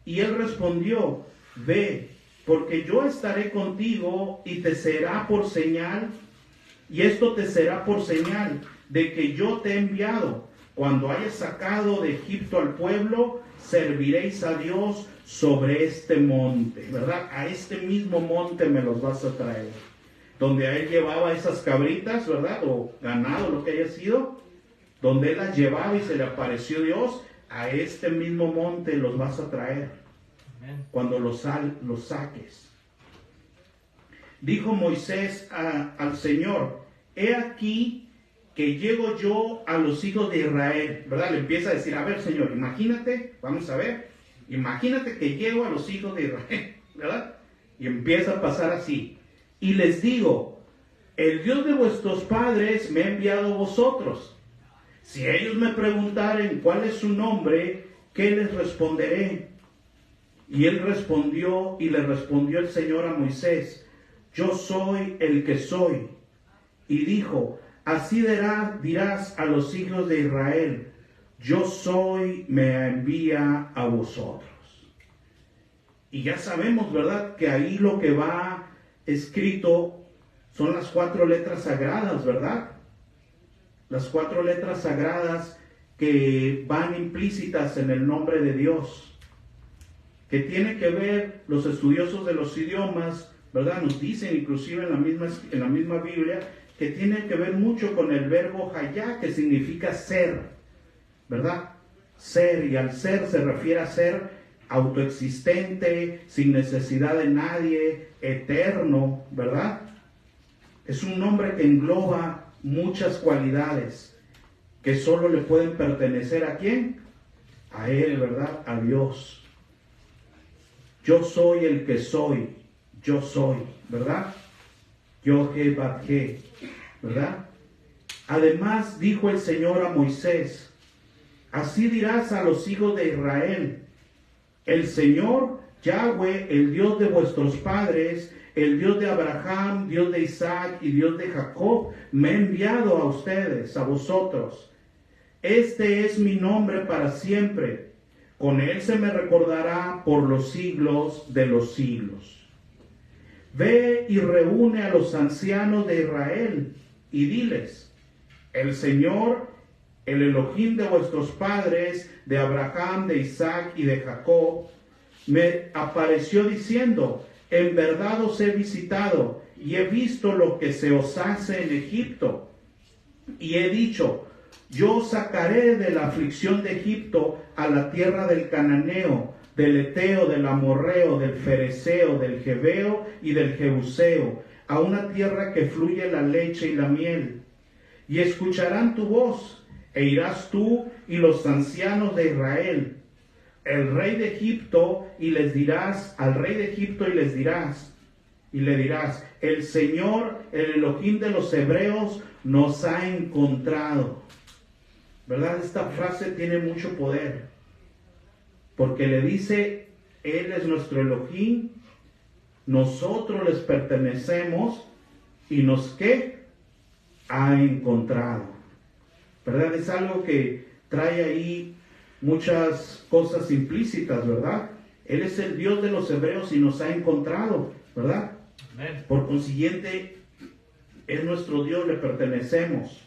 Y él respondió: ve, porque yo estaré contigo y te será por señal, y esto te será por señal de que yo te he enviado. Cuando hayas sacado de Egipto al pueblo, serviréis a Dios sobre este monte, ¿verdad? A este mismo monte me los vas a traer. Donde a él llevaba esas cabritas, ¿verdad? O ganado, lo que haya sido. Donde él las llevaba y se le apareció Dios, a este mismo monte los vas a traer. Amén. Cuando los saques. dijo Moisés al Señor, he aquí que llego yo a los hijos de Israel, ¿verdad? Le empieza a decir, a ver, Señor, imagínate, vamos a ver, imagínate que llego a los hijos de Israel, ¿verdad? Y empieza a pasar así. Y les digo, el Dios de vuestros padres me ha enviado a vosotros. Si ellos me preguntaren cuál es su nombre, ¿qué les responderé? Y él respondió, y le respondió el Señor a Moisés, yo soy el que soy. Y dijo, así dirás a los hijos de Israel, yo soy, me envía a vosotros. Y ya sabemos, ¿verdad?, que ahí lo que va escrito son las 4 letras sagradas, ¿verdad? Las 4 letras sagradas que van implícitas en el nombre de Dios, que tiene que ver, los estudiosos de los idiomas, ¿verdad?, nos dicen inclusive en la misma Biblia, que tiene que ver mucho con el verbo hayá, que significa ser, ¿verdad? Ser, y al ser se refiere a ser autoexistente, sin necesidad de nadie, eterno, ¿verdad? Es un nombre que engloba muchas cualidades que solo le pueden pertenecer ¿a quién? A Él, ¿verdad? A Dios. Yo soy el que soy, yo soy, ¿verdad? Yod-Heh-Vav-Heh, ¿verdad? Además dijo el Señor a Moisés, así dirás a los hijos de Israel, el Señor, Yahweh, el Dios de vuestros padres, el Dios de Abraham, Dios de Isaac y Dios de Jacob, me ha enviado a ustedes, a vosotros. Este es mi nombre para siempre. Con él se me recordará por los siglos de los siglos. Ve y reúne a los ancianos de Israel y diles, el Señor, el Elohim de vuestros padres, de Abraham, de Isaac y de Jacob, me apareció diciendo, en verdad os he visitado y he visto lo que se os hace en Egipto. Y he dicho, yo os sacaré de la aflicción de Egipto a la tierra del Cananeo, del Eteo, del Amorreo, del Fereceo, del Jebeo y del Jebuseo, a una tierra que fluye la leche y la miel. Y escucharán tu voz, e irás tú y los ancianos de Israel, el rey de Egipto, y les dirás, al rey de Egipto, y le dirás, el Señor, el Elohim de los hebreos, nos ha encontrado. ¿Verdad? Esta frase tiene mucho poder, porque le dice, Él es nuestro Elohim, nosotros les pertenecemos, y nos, ¿qué? Ha encontrado. ¿Verdad? Es algo que trae ahí muchas cosas implícitas, ¿verdad? Él es el Dios de los hebreos y nos ha encontrado, ¿verdad? Amén. Por consiguiente, es nuestro Dios, le pertenecemos,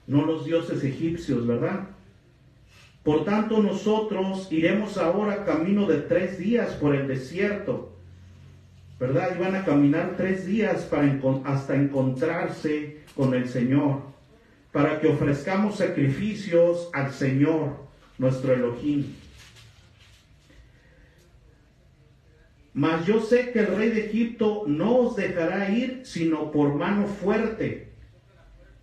no los dioses egipcios, ¿verdad? Por tanto, nosotros iremos ahora camino de 3 días por el desierto, ¿verdad? Y van a caminar 3 días hasta encontrarse con el Señor, para que ofrezcamos sacrificios al Señor, nuestro Elohim. Mas yo sé que el rey de Egipto no os dejará ir, sino por mano fuerte.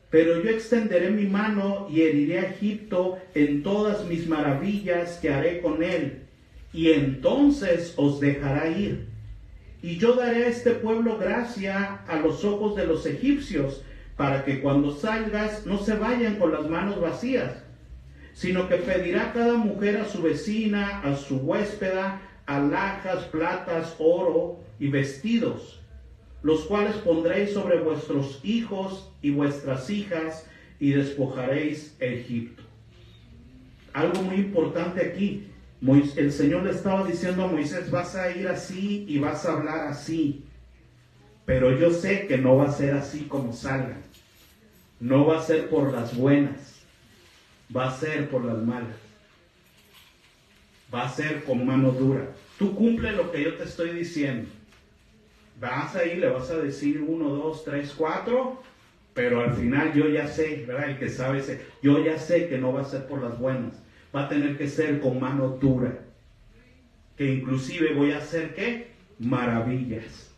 Pero yo extenderé mi mano y heriré a Egipto en todas mis maravillas que haré con él, y entonces os dejará ir. Y yo daré a este pueblo gracia a los ojos de los egipcios, para que cuando salgas no se vayan con las manos vacías, sino que pedirá cada mujer a su vecina, a su huéspeda, alhajas, platas, oro y vestidos, los cuales pondréis sobre vuestros hijos y vuestras hijas, y despojaréis Egipto. Algo muy importante aquí, el Señor le estaba diciendo a Moisés, vas a ir así y vas a hablar así, pero yo sé que no va a ser así como salgan. No va a ser por las buenas, va a ser por las malas. Va a ser con mano dura. Tú cumple lo que yo te estoy diciendo. Vas ahí, le vas a decir 1, 2, 3, 4, pero al final yo ya sé, ¿verdad? El que sabe, yo ya sé que no va a ser por las buenas. Va a tener que ser con mano dura. Que inclusive voy a hacer, ¿qué? Maravillas.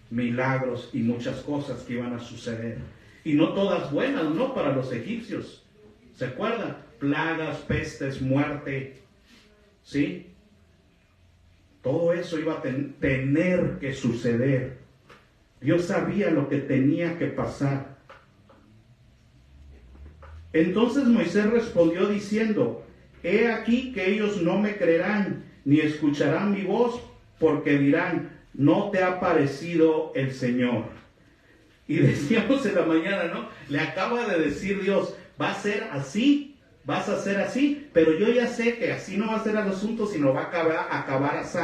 milagros y muchas cosas que iban a suceder. Y no todas buenas, ¿no? Para los egipcios. ¿Se acuerdan? Plagas, pestes, muerte. ¿Sí? Todo eso iba a tener que suceder. Dios sabía lo que tenía que pasar. Entonces Moisés respondió diciendo: he aquí que ellos no me creerán, ni escucharán mi voz, porque dirán: no te ha parecido el Señor. Y decíamos en la mañana, ¿no? Le acaba de decir Dios: va a ser así, vas a ser así, pero yo ya sé que así no va a ser el asunto, sino va a acabar así.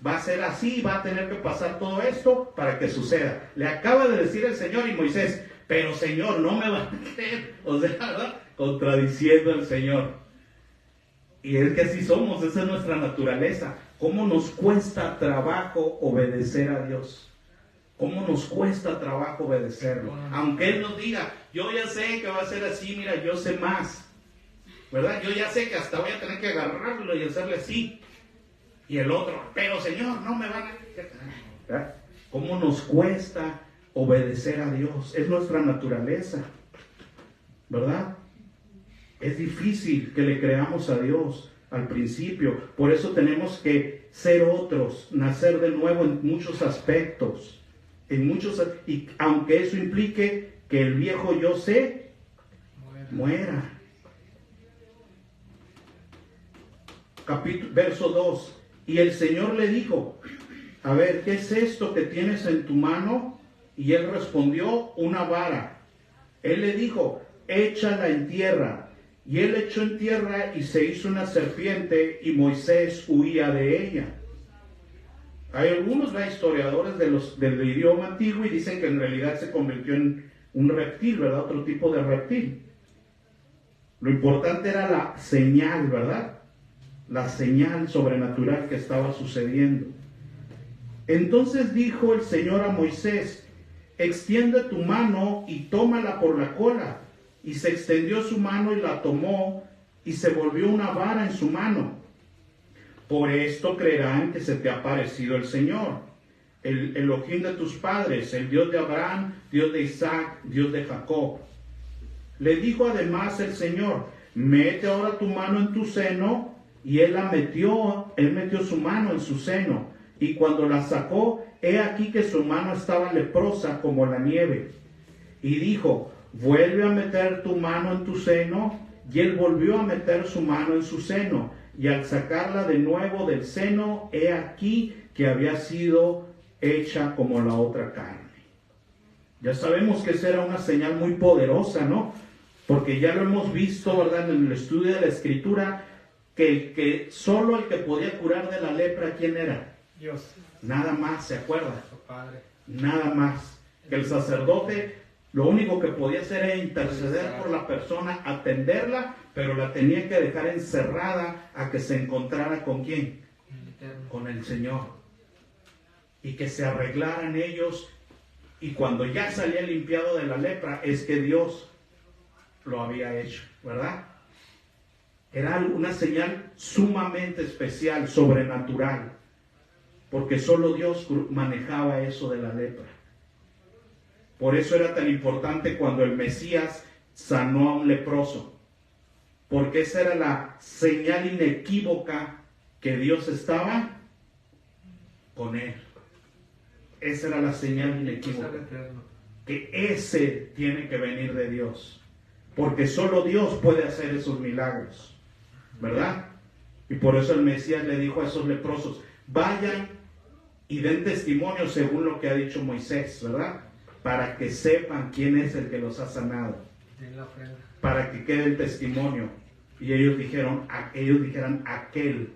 Va a ser así, va a tener que pasar todo esto para que suceda. Le acaba de decir el Señor, y Moisés: pero Señor, no me van a creer. O sea, ¿verdad? Contradiciendo al Señor. Y es que así somos, esa es nuestra naturaleza. ¿Cómo nos cuesta trabajo obedecer a Dios? ¿Cómo nos cuesta trabajo obedecerlo? Aunque Él nos diga: yo ya sé que va a ser así, mira, yo sé más, ¿verdad? Yo ya sé que hasta voy a tener que agarrarlo y hacerle así. Y el otro: pero Señor, no me van a... ¿verdad? ¿Cómo nos cuesta obedecer a Dios? Es nuestra naturaleza, ¿verdad? Es difícil que le creamos a Dios al principio. Por eso tenemos que ser otros, nacer de nuevo en muchos aspectos. Y aunque eso implique que el viejo yo sé muera. Verso 2. Y el Señor le dijo: a ver, ¿qué es esto que tienes en tu mano? Y él respondió: una vara. Él le dijo: échala en tierra. Y él echó en tierra y se hizo una serpiente, y Moisés huía de ella. Hay algunos historiadores del idioma antiguo y dicen que en realidad se convirtió en un reptil, ¿verdad? Otro tipo de reptil. Lo importante era la señal, ¿verdad? La señal sobrenatural que estaba sucediendo. Entonces dijo el Señor a Moisés: extiende tu mano y tómala por la cola. Y se extendió su mano y la tomó, y se volvió una vara en su mano. Por esto creerán que se te ha parecido el Señor, el Elohim de tus padres, el Dios de Abraham, Dios de Isaac, Dios de Jacob. Le dijo además el Señor: mete ahora tu mano en tu seno. Y él metió su mano en su seno, y cuando la sacó, he aquí que su mano estaba leprosa como la nieve. Y dijo: vuelve a meter tu mano en tu seno. Y él volvió a meter su mano en su seno, y al sacarla de nuevo del seno, he aquí que había sido hecha como la otra carne. Ya sabemos que esa era una señal muy poderosa, ¿no? Porque ya lo hemos visto, ¿verdad?, en el estudio de la Escritura, que solo el que podía curar de la lepra, ¿quién era? Dios. Nada más, ¿se acuerda? Nuestro Padre. Nada más. Que el sacerdote lo único que podía hacer era interceder por la persona, atenderla, pero la tenía que dejar encerrada a que se encontrara ¿con quién? Con el Señor. Y que se arreglaran ellos, y cuando ya salía limpiado de la lepra, es que Dios lo había hecho, ¿verdad? Era una señal sumamente especial, sobrenatural, porque solo Dios manejaba eso de la lepra. Por eso era tan importante cuando el Mesías sanó a un leproso, porque esa era la señal inequívoca que Dios estaba con él. Esa era la señal inequívoca, que ese tiene que venir de Dios, porque solo Dios puede hacer esos milagros, ¿verdad? Y por eso el Mesías le dijo a esos leprosos: vayan y den testimonio según lo que ha dicho Moisés, ¿verdad? Para que sepan quién es el que los ha sanado, para que quede el testimonio. Y ellos dijeran: aquel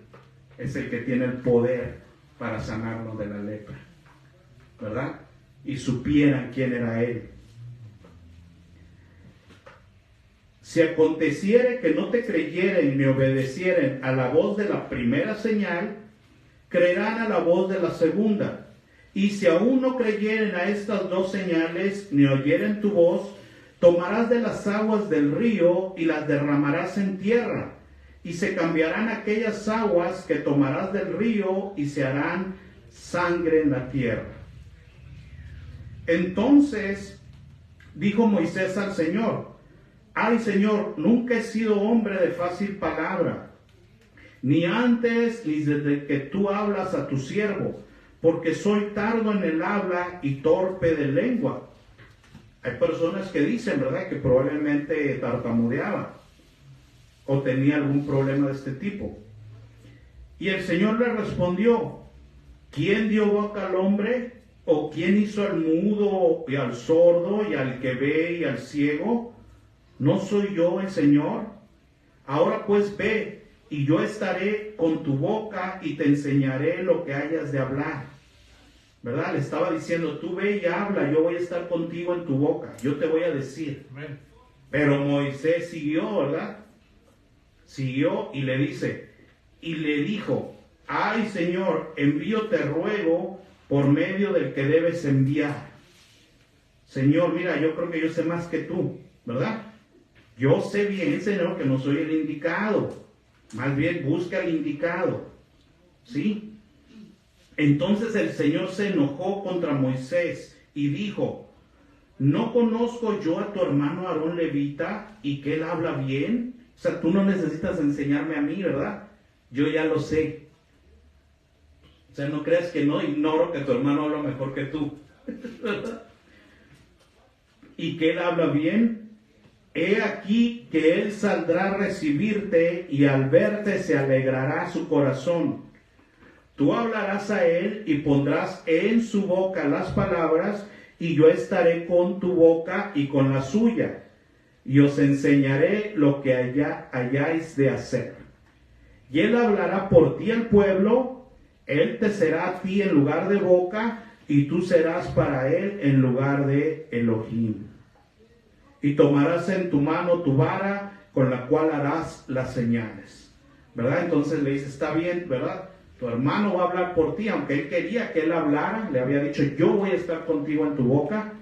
es el que tiene el poder para sanarnos de la lepra, ¿verdad? Y supieran quién era él. Si aconteciere que no te creyeren ni obedecieren a la voz de la primera señal, creerán a la voz de la segunda. Y si aún no creyeren a estas dos señales, ni oyeren tu voz, tomarás de las aguas del río y las derramarás en tierra. Y se cambiarán aquellas aguas que tomarás del río y se harán sangre en la tierra. Entonces dijo Moisés al Señor: ay, Señor, nunca he sido hombre de fácil palabra, ni antes ni desde que tú hablas a tu siervo, porque soy tardo en el habla y torpe de lengua. Hay personas que dicen, ¿verdad?, que probablemente tartamudeaba o tenía algún problema de este tipo. Y el Señor le respondió: ¿quién dio boca al hombre? ¿O quién hizo al mudo y al sordo y al que ve y al ciego? ¿No soy yo el Señor? Ahora pues ve, y yo estaré con tu boca y te enseñaré lo que hayas de hablar. ¿Verdad? Le estaba diciendo: tú ve y habla, yo voy a estar contigo en tu boca, yo te voy a decir. Amén. Pero Moisés siguió, ¿verdad? Siguió y le dice, y le dijo: ay, Señor, envío te ruego por medio del que debes enviar. Señor, mira, yo creo que yo sé más que tú, ¿verdad? Yo sé bien, Señor, que no soy el indicado. Más bien busca el indicado. ¿Sí? Entonces el Señor se enojó contra Moisés y dijo: ¿no conozco yo a tu hermano Aarón levita y que él habla bien? O sea, tú no necesitas enseñarme a mí, ¿verdad? Yo ya lo sé. O sea, no creas que no ignoro que tu hermano habla mejor que tú. Y que él habla bien. He aquí que él saldrá a recibirte y al verte se alegrará su corazón. Tú hablarás a él y pondrás en su boca las palabras, y yo estaré con tu boca y con la suya, y os enseñaré lo que hayáis de hacer. Y él hablará por ti al pueblo, él te será a ti en lugar de boca, y tú serás para él en lugar de Elohim. Y tomarás en tu mano tu vara, con la cual harás las señales. ¿Verdad? Entonces le dice: está bien, ¿verdad? Tu hermano va a hablar por ti, aunque él quería que él hablara, le había dicho: yo voy a estar contigo en tu boca.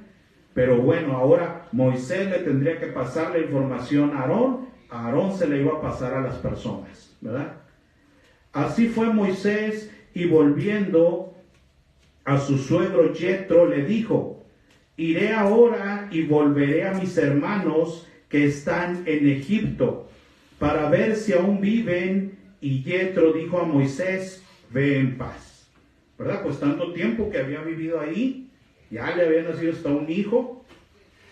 Pero bueno, ahora Moisés le tendría que pasar la información a Aarón se le iba a pasar a las personas, ¿verdad? Así fue Moisés, y volviendo a su suegro Yetro le dijo: iré ahora y volveré a mis hermanos que están en Egipto, para ver si aún viven. Y Yetro dijo a Moisés: ve en paz. ¿Verdad? Pues tanto tiempo que había vivido ahí, ya le había nacido hasta un hijo,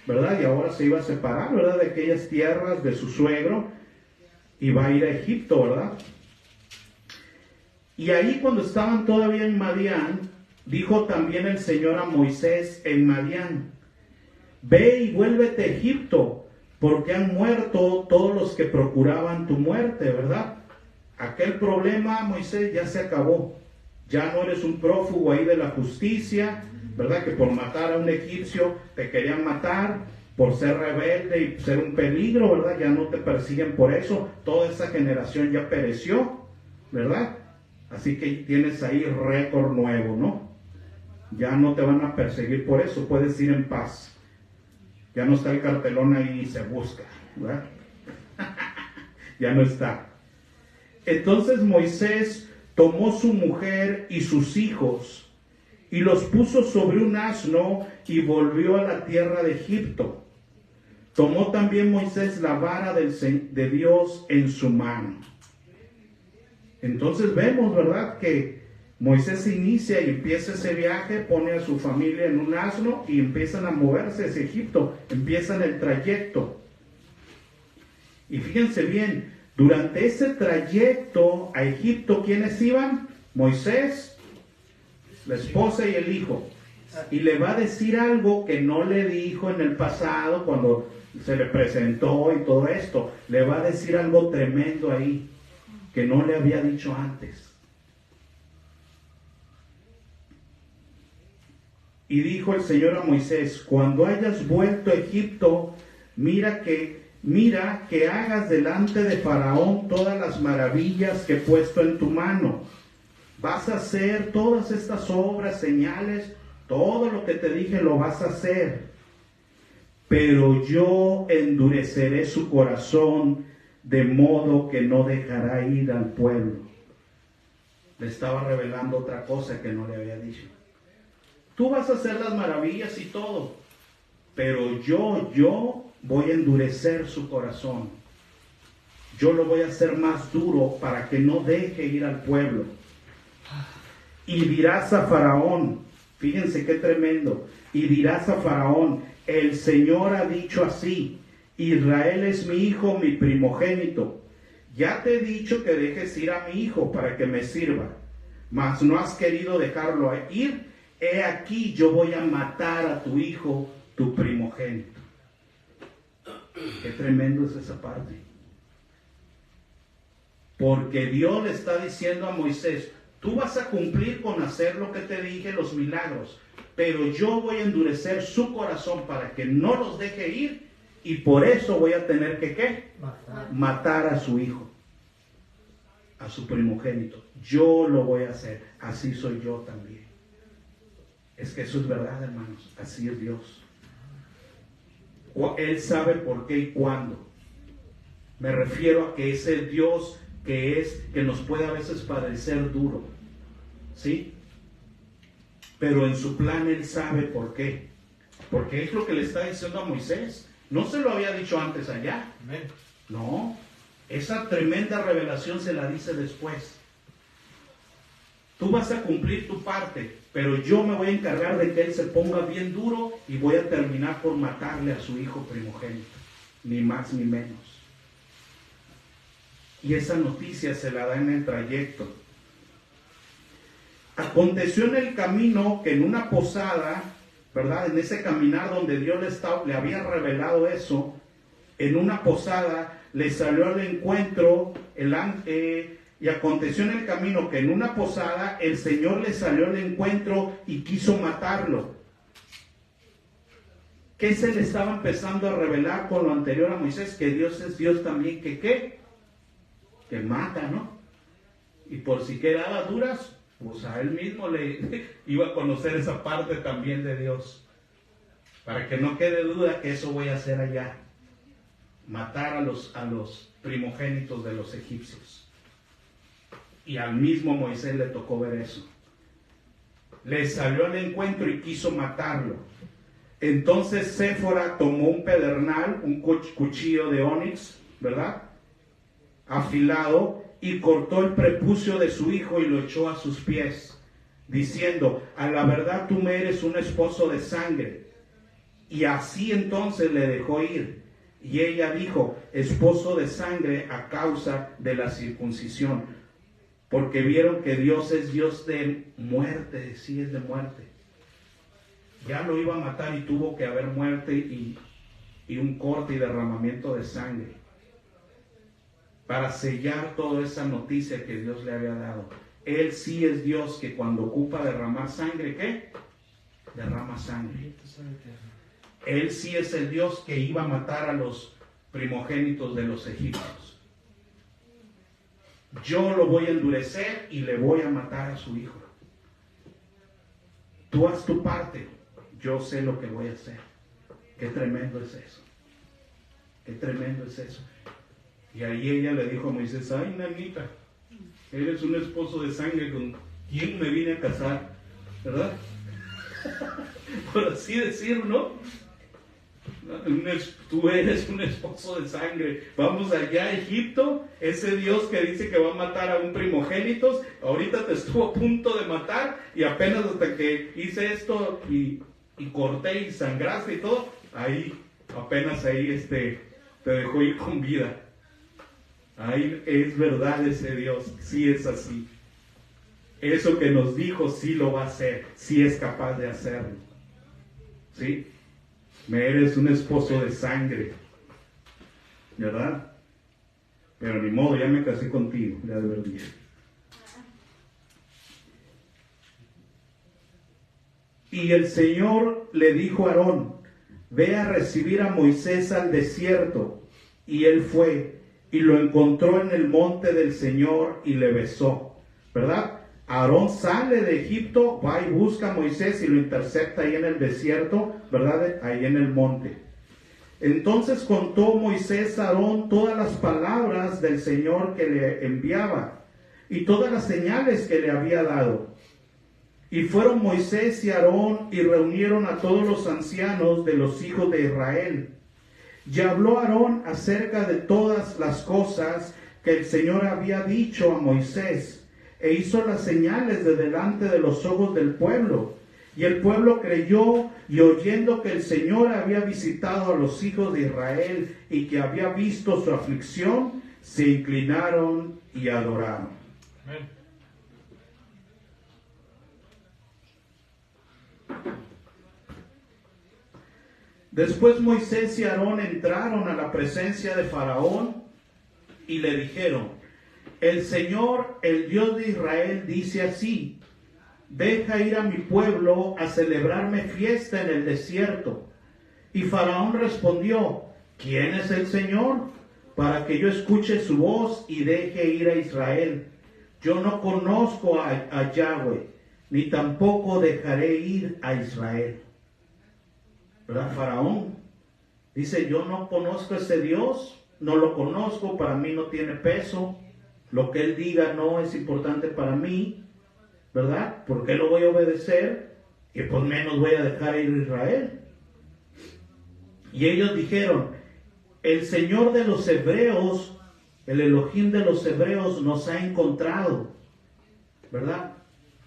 ¿verdad? Y ahora se iba a separar, ¿verdad?, de aquellas tierras de su suegro, y va a ir a Egipto, ¿verdad? Y ahí, cuando estaban todavía en Madián, dijo también el Señor a Moisés en Madián: ve y vuélvete a Egipto, porque han muerto todos los que procuraban tu muerte, ¿verdad? Aquel problema, Moisés, ya se acabó. Ya no eres un prófugo ahí de la justicia, ¿verdad? Que por matar a un egipcio te querían matar, por ser rebelde y ser un peligro, ¿verdad? Ya no te persiguen por eso. Toda esa generación ya pereció, ¿verdad? Así que tienes ahí récord nuevo, ¿no? Ya no te van a perseguir por eso, puedes ir en paz. Ya no está el cartelón ahí y se busca, ¿verdad? Ya no está. Entonces Moisés tomó su mujer y sus hijos y los puso sobre un asno y volvió a la tierra de Egipto. Tomó también Moisés la vara de Dios en su mano. Entonces vemos, ¿verdad?, que Moisés inicia y empieza ese viaje, pone a su familia en un asno y empiezan a moverse hacia Egipto, empiezan el trayecto. Y fíjense bien, durante ese trayecto a Egipto, ¿quiénes iban? Moisés, la esposa y el hijo. Y le va a decir algo que no le dijo en el pasado cuando se le presentó y todo esto. Le va a decir algo tremendo ahí que no le había dicho antes. Y dijo el Señor a Moisés: cuando hayas vuelto a Egipto, mira que hagas delante de Faraón todas las maravillas que he puesto en tu mano. Vas a hacer todas estas obras, señales, todo lo que te dije lo vas a hacer. Pero yo endureceré su corazón, de modo que no dejará ir al pueblo. Le estaba revelando otra cosa que no le había dicho. tú vas a hacer las maravillas y todo, pero yo voy a endurecer su corazón. Yo lo voy a hacer más duro para que no deje ir al pueblo. Y dirás a Faraón, fíjense qué tremendo, y dirás a Faraón, el Señor ha dicho así, Israel es mi hijo, mi primogénito. Ya te he dicho que dejes ir a mi hijo para que me sirva, mas no has querido dejarlo ir. He aquí, yo voy a matar a tu hijo, tu primogénito. Qué tremendo es esa parte. Porque Dios le está diciendo a Moisés, tú vas a cumplir con hacer lo que te dije, los milagros, pero yo voy a endurecer su corazón para que no los deje ir, y por eso voy a tener que, ¿qué? Matar a su hijo, a su primogénito. Yo lo voy a hacer. Así soy yo también. Es que eso es verdad, hermanos. Así es Dios. Él sabe por qué y cuándo. Me refiero a que es el Dios que nos puede a veces parecer duro, ¿sí? Pero en su plan Él sabe por qué. Porque es lo que le está diciendo a Moisés. No se lo había dicho antes allá. Amén. No, esa tremenda revelación se la dice después. Tú vas a cumplir tu parte, pero yo me voy a encargar de que él se ponga bien duro y voy a terminar por matarle a su hijo primogénito. Ni más ni menos. Y esa noticia se la da en el trayecto. Aconteció en el camino que en una posada, ¿verdad? En ese caminar donde Dios le había revelado eso, en una posada le salió al encuentro y aconteció en el camino que en una posada el Señor le salió al encuentro y quiso matarlo. ¿Qué se le estaba empezando a revelar con lo anterior a Moisés? Que Dios es Dios también, que ¿qué? Que mata, ¿no? Y por si quedaba duras, pues a él mismo le iba a conocer esa parte también de Dios. Para que no quede duda que eso voy a hacer allá. Matar a los primogénitos de los egipcios. Y al mismo Moisés le tocó ver eso. Le salió al encuentro y quiso matarlo. Entonces Séfora tomó un pedernal, un cuchillo de ónix, ¿verdad? Afilado, y cortó el prepucio de su hijo y lo echó a sus pies, diciendo, a la verdad tú me eres un esposo de sangre. Y así entonces le dejó ir. Y ella dijo, esposo de sangre a causa de la circuncisión, porque vieron que Dios es Dios de muerte, sí es de muerte. Ya lo iba a matar y tuvo que haber muerte y un corte y derramamiento de sangre para sellar toda esa noticia que Dios le había dado. Él sí es Dios que cuando ocupa derramar sangre, ¿qué? Derrama sangre. Él sí es el Dios que iba a matar a los primogénitos de los egipcios. Yo lo voy a endurecer y le voy a matar a su hijo. Tú haz tu parte, yo sé lo que voy a hacer. Qué tremendo es eso. Qué tremendo es eso. Y ahí ella le dijo a Moisés, ay, nanita, eres un esposo de sangre, ¿con quién me vine a casar? ¿Verdad? Por así decirlo, ¿no? Tú eres un esposo de sangre. Vamos allá a Egipto, ese Dios que dice que va a matar a un primogénito, ahorita te estuvo a punto de matar y apenas hasta que hice esto y corté y sangraste y todo, ahí, apenas ahí te dejó ir con vida. Ahí es verdad ese Dios, sí es así. Eso que nos dijo, sí lo va a hacer, sí es capaz de hacerlo. ¿Sí? Me eres un esposo de sangre, ¿verdad? Pero ni modo, ya me casé contigo, ya de verdad. Y el Señor le dijo a Aarón, ve a recibir a Moisés al desierto. Y él fue y lo encontró en el monte del Señor y le besó, ¿verdad? Aarón sale de Egipto, va y busca a Moisés y lo intercepta ahí en el desierto, ¿verdad? Ahí en el monte. Entonces contó Moisés a Aarón todas las palabras del Señor que le enviaba y todas las señales que le había dado. Y fueron Moisés y Aarón y reunieron a todos los ancianos de los hijos de Israel. Y habló Aarón acerca de todas las cosas que el Señor había dicho a Moisés, e hizo las señales de delante de los ojos del pueblo. Y el pueblo creyó, y oyendo que el Señor había visitado a los hijos de Israel y que había visto su aflicción, se inclinaron y adoraron. Amén. Después Moisés y Aarón entraron a la presencia de Faraón y le dijeron: el Señor, el Dios de Israel, dice así: deja ir a mi pueblo a celebrarme fiesta en el desierto. Y Faraón respondió: ¿quién es el Señor? Para que yo escuche su voz y deje ir a Israel. Yo no conozco a Yahweh, ni tampoco dejaré ir a Israel. ¿Verdad? Faraón dice: yo no conozco a ese Dios, no lo conozco, para mí no tiene peso, lo que él diga no es importante para mí, ¿verdad? ¿Por qué lo voy a obedecer? Y pues menos voy a dejar ir a Israel. Y ellos dijeron: el Señor de los hebreos, el Elohim de los hebreos nos ha encontrado, ¿verdad?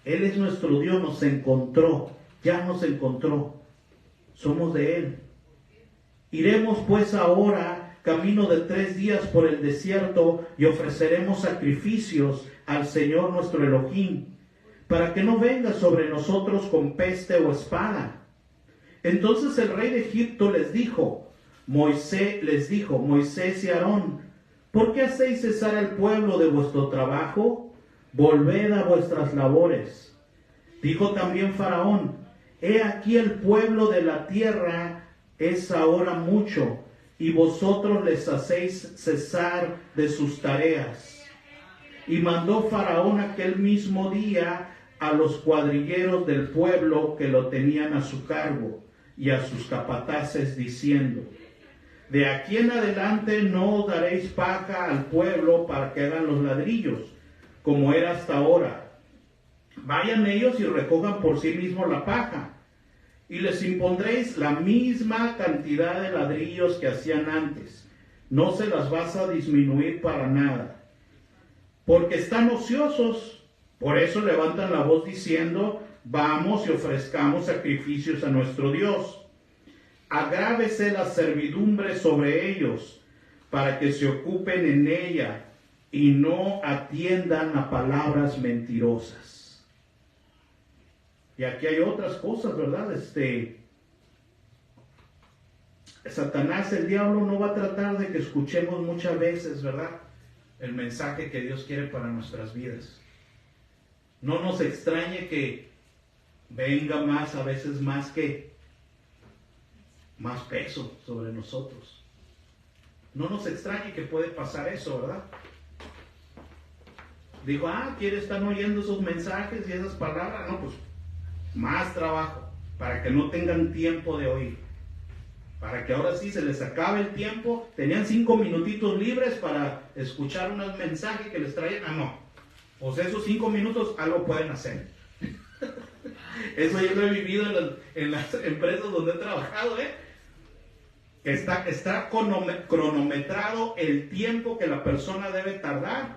Él es nuestro Dios, nos encontró, ya nos encontró. Somos de Él. Iremos pues ahora camino de 3 días por el desierto y ofreceremos sacrificios al Señor nuestro Elohim, para que no venga sobre nosotros con peste o espada. Entonces el rey de Egipto les dijo, Moisés y Aarón: ¿por qué hacéis cesar al pueblo de vuestro trabajo? Volved a vuestras labores. Dijo también Faraón: he aquí el pueblo de la tierra es ahora mucho, y vosotros les hacéis cesar de sus tareas. Y mandó Faraón aquel mismo día a los cuadrilleros del pueblo que lo tenían a su cargo y a sus capataces, diciendo: de aquí en adelante no daréis paja al pueblo para que hagan los ladrillos, como era hasta ahora. Vayan ellos y recojan por sí mismos la paja, y les impondréis la misma cantidad de ladrillos que hacían antes. No se las vas a disminuir para nada, porque están ociosos. Por eso levantan la voz diciendo: vamos y ofrezcamos sacrificios a nuestro Dios. Agrávese la servidumbre sobre ellos, para que se ocupen en ella y no atiendan a palabras mentirosas. Y aquí hay otras cosas, ¿verdad? Satanás, el diablo, no va a tratar de que escuchemos muchas veces, ¿verdad?, el mensaje que Dios quiere para nuestras vidas. No nos extrañe que venga a veces más peso sobre nosotros. No nos extrañe que puede pasar eso, ¿verdad? Digo, están oyendo esos mensajes y esas palabras. No, pues más trabajo, para que no tengan tiempo de oír. Para que ahora sí se les acabe el tiempo. Tenían 5 minutitos libres para escuchar unos mensajes que les traían. No. Pues esos 5 minutos algo pueden hacer. Eso yo lo he vivido en las empresas donde he trabajado, Está cronometrado el tiempo que la persona debe tardar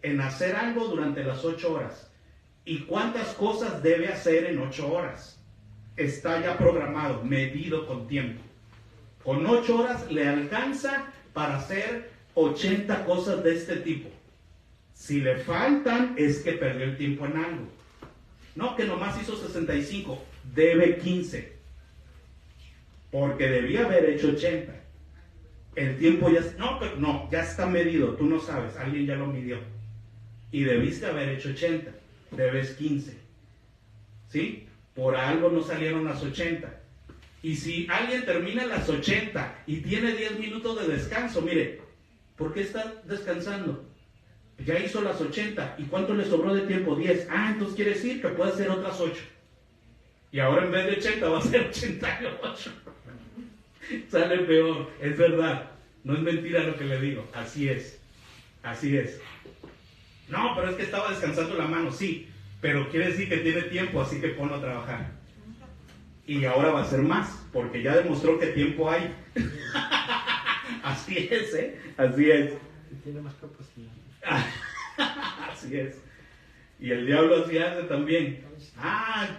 en hacer algo durante las 8 horas. Y cuántas cosas debe hacer en 8 horas. Está ya programado, medido con tiempo. Con 8 horas le alcanza para hacer 80 cosas de este tipo. Si le faltan, es que perdió el tiempo en algo. No, que nomás hizo 65, debe 15. Porque debía haber hecho 80. El tiempo ya... No, ya está medido, tú no sabes, alguien ya lo midió. Y debiste haber hecho 80, debes 15. ¿Sí? Por algo no salieron las 80. Y si alguien termina las 80 y tiene 10 minutos de descanso, mire, ¿por qué está descansando? Ya hizo las 80. ¿Y cuánto le sobró de tiempo? 10. Entonces quiere decir que puede hacer otras 8. Y ahora en vez de 80 va a ser 88. Sale peor, es verdad. No es mentira lo que le digo. Así es. Así es. No, pero es que estaba descansando la mano. Sí, pero quiere decir que tiene tiempo, así que ponlo a trabajar. Y ahora va a ser más, porque ya demostró que tiempo hay. Así es, ¿eh? Así es. Tiene más capacidad. Así es. Y el diablo así hace también.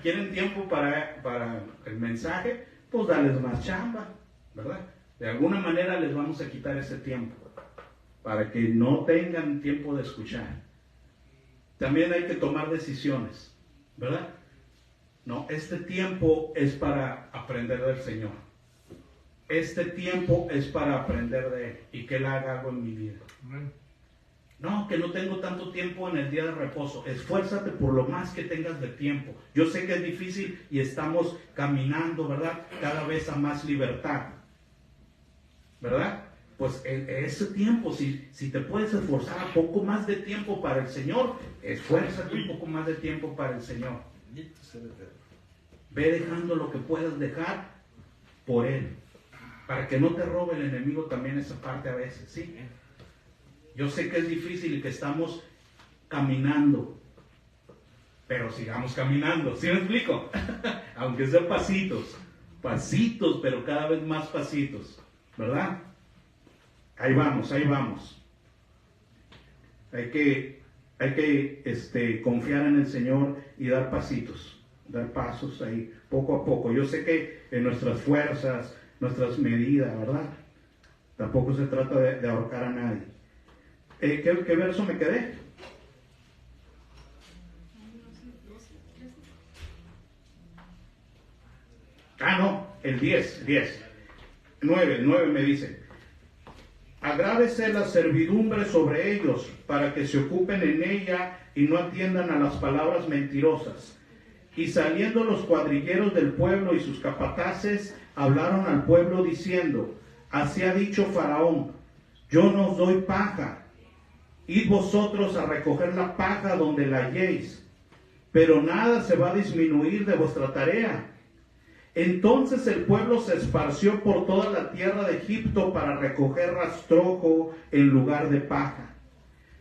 ¿Quieren tiempo para el mensaje? Pues dales más chamba, ¿verdad? De alguna manera les vamos a quitar ese tiempo, para que no tengan tiempo de escuchar. También hay que tomar decisiones, ¿verdad? No, este tiempo es para aprender del Señor. Este tiempo es para aprender de Él y que Él haga algo en mi vida. No, que no tengo tanto tiempo en el día de reposo. Esfuérzate por lo más que tengas de tiempo. Yo sé que es difícil y estamos caminando, ¿verdad? Cada vez a más libertad, ¿verdad? Pues ese tiempo, si te puedes esforzar a poco más de tiempo para el Señor, esfuérzate un poco más de tiempo para el Señor. Ve dejando lo que puedas dejar por Él, para que no te robe el enemigo también esa parte a veces, ¿sí? Yo sé que es difícil y que estamos caminando, pero sigamos caminando, ¿sí me explico? Aunque sean pasitos, pero cada vez más pasitos, ¿verdad? Ahí vamos. Hay que confiar en el Señor y dar pasos ahí, poco a poco. Yo sé que en nuestras fuerzas, nuestras medidas, ¿verdad? Tampoco se trata de ahorcar a nadie. ¿Qué verso me quedé? No, el 10. 9 me dice: agrávese la servidumbre sobre ellos, para que se ocupen en ella y no atiendan a las palabras mentirosas. Y saliendo los cuadrilleros del pueblo y sus capataces, hablaron al pueblo diciendo: así ha dicho Faraón, yo no os doy paja. Id vosotros a recoger la paja donde la halléis, pero nada se va a disminuir de vuestra tarea. Entonces el pueblo se esparció por toda la tierra de Egipto para recoger rastrojo en lugar de paja.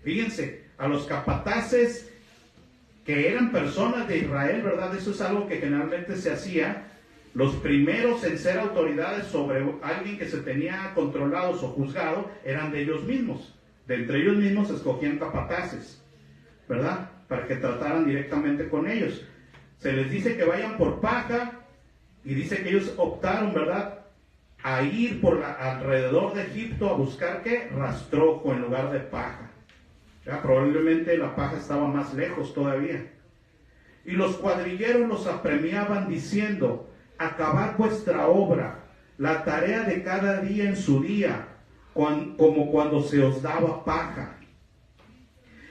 Fíjense, a los capataces, que eran personas de Israel, ¿verdad? Eso es algo que generalmente se hacía. Los primeros en ser autoridades sobre alguien que se tenía controlados o juzgado eran de ellos mismos. De entre ellos mismos se escogían capataces, ¿verdad? Para que trataran directamente con ellos. Se les dice que vayan por paja, y dice que ellos optaron, ¿verdad?, a ir alrededor de Egipto a buscar, ¿qué? Rastrojo en lugar de paja. ¿Ya? Probablemente la paja estaba más lejos todavía. Y los cuadrilleros los apremiaban diciendo: acabad vuestra obra, la tarea de cada día en su día, como cuando se os daba paja.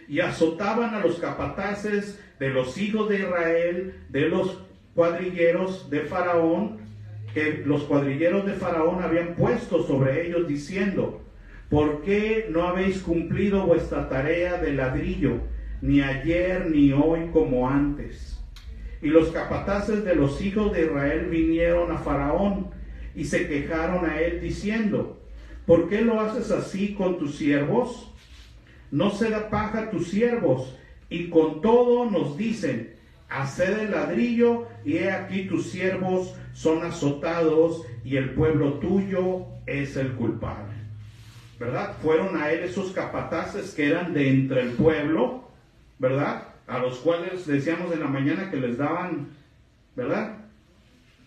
Y azotaban a los capataces de los hijos de Israel, de los cuadrilleros de Faraón, que los cuadrilleros de Faraón habían puesto sobre ellos, diciendo: ¿por qué no habéis cumplido vuestra tarea de ladrillo, ni ayer ni hoy como antes? Y los capataces de los hijos de Israel vinieron a Faraón y se quejaron a él diciendo: ¿por qué lo haces así con tus siervos? No se da paja a tus siervos, y con todo nos dicen: haced el ladrillo, y he aquí tus siervos son azotados, y el pueblo tuyo es el culpable. ¿Verdad? Fueron a él esos capataces que eran de entre el pueblo, ¿verdad? A los cuales decíamos en la mañana que les daban, ¿verdad?,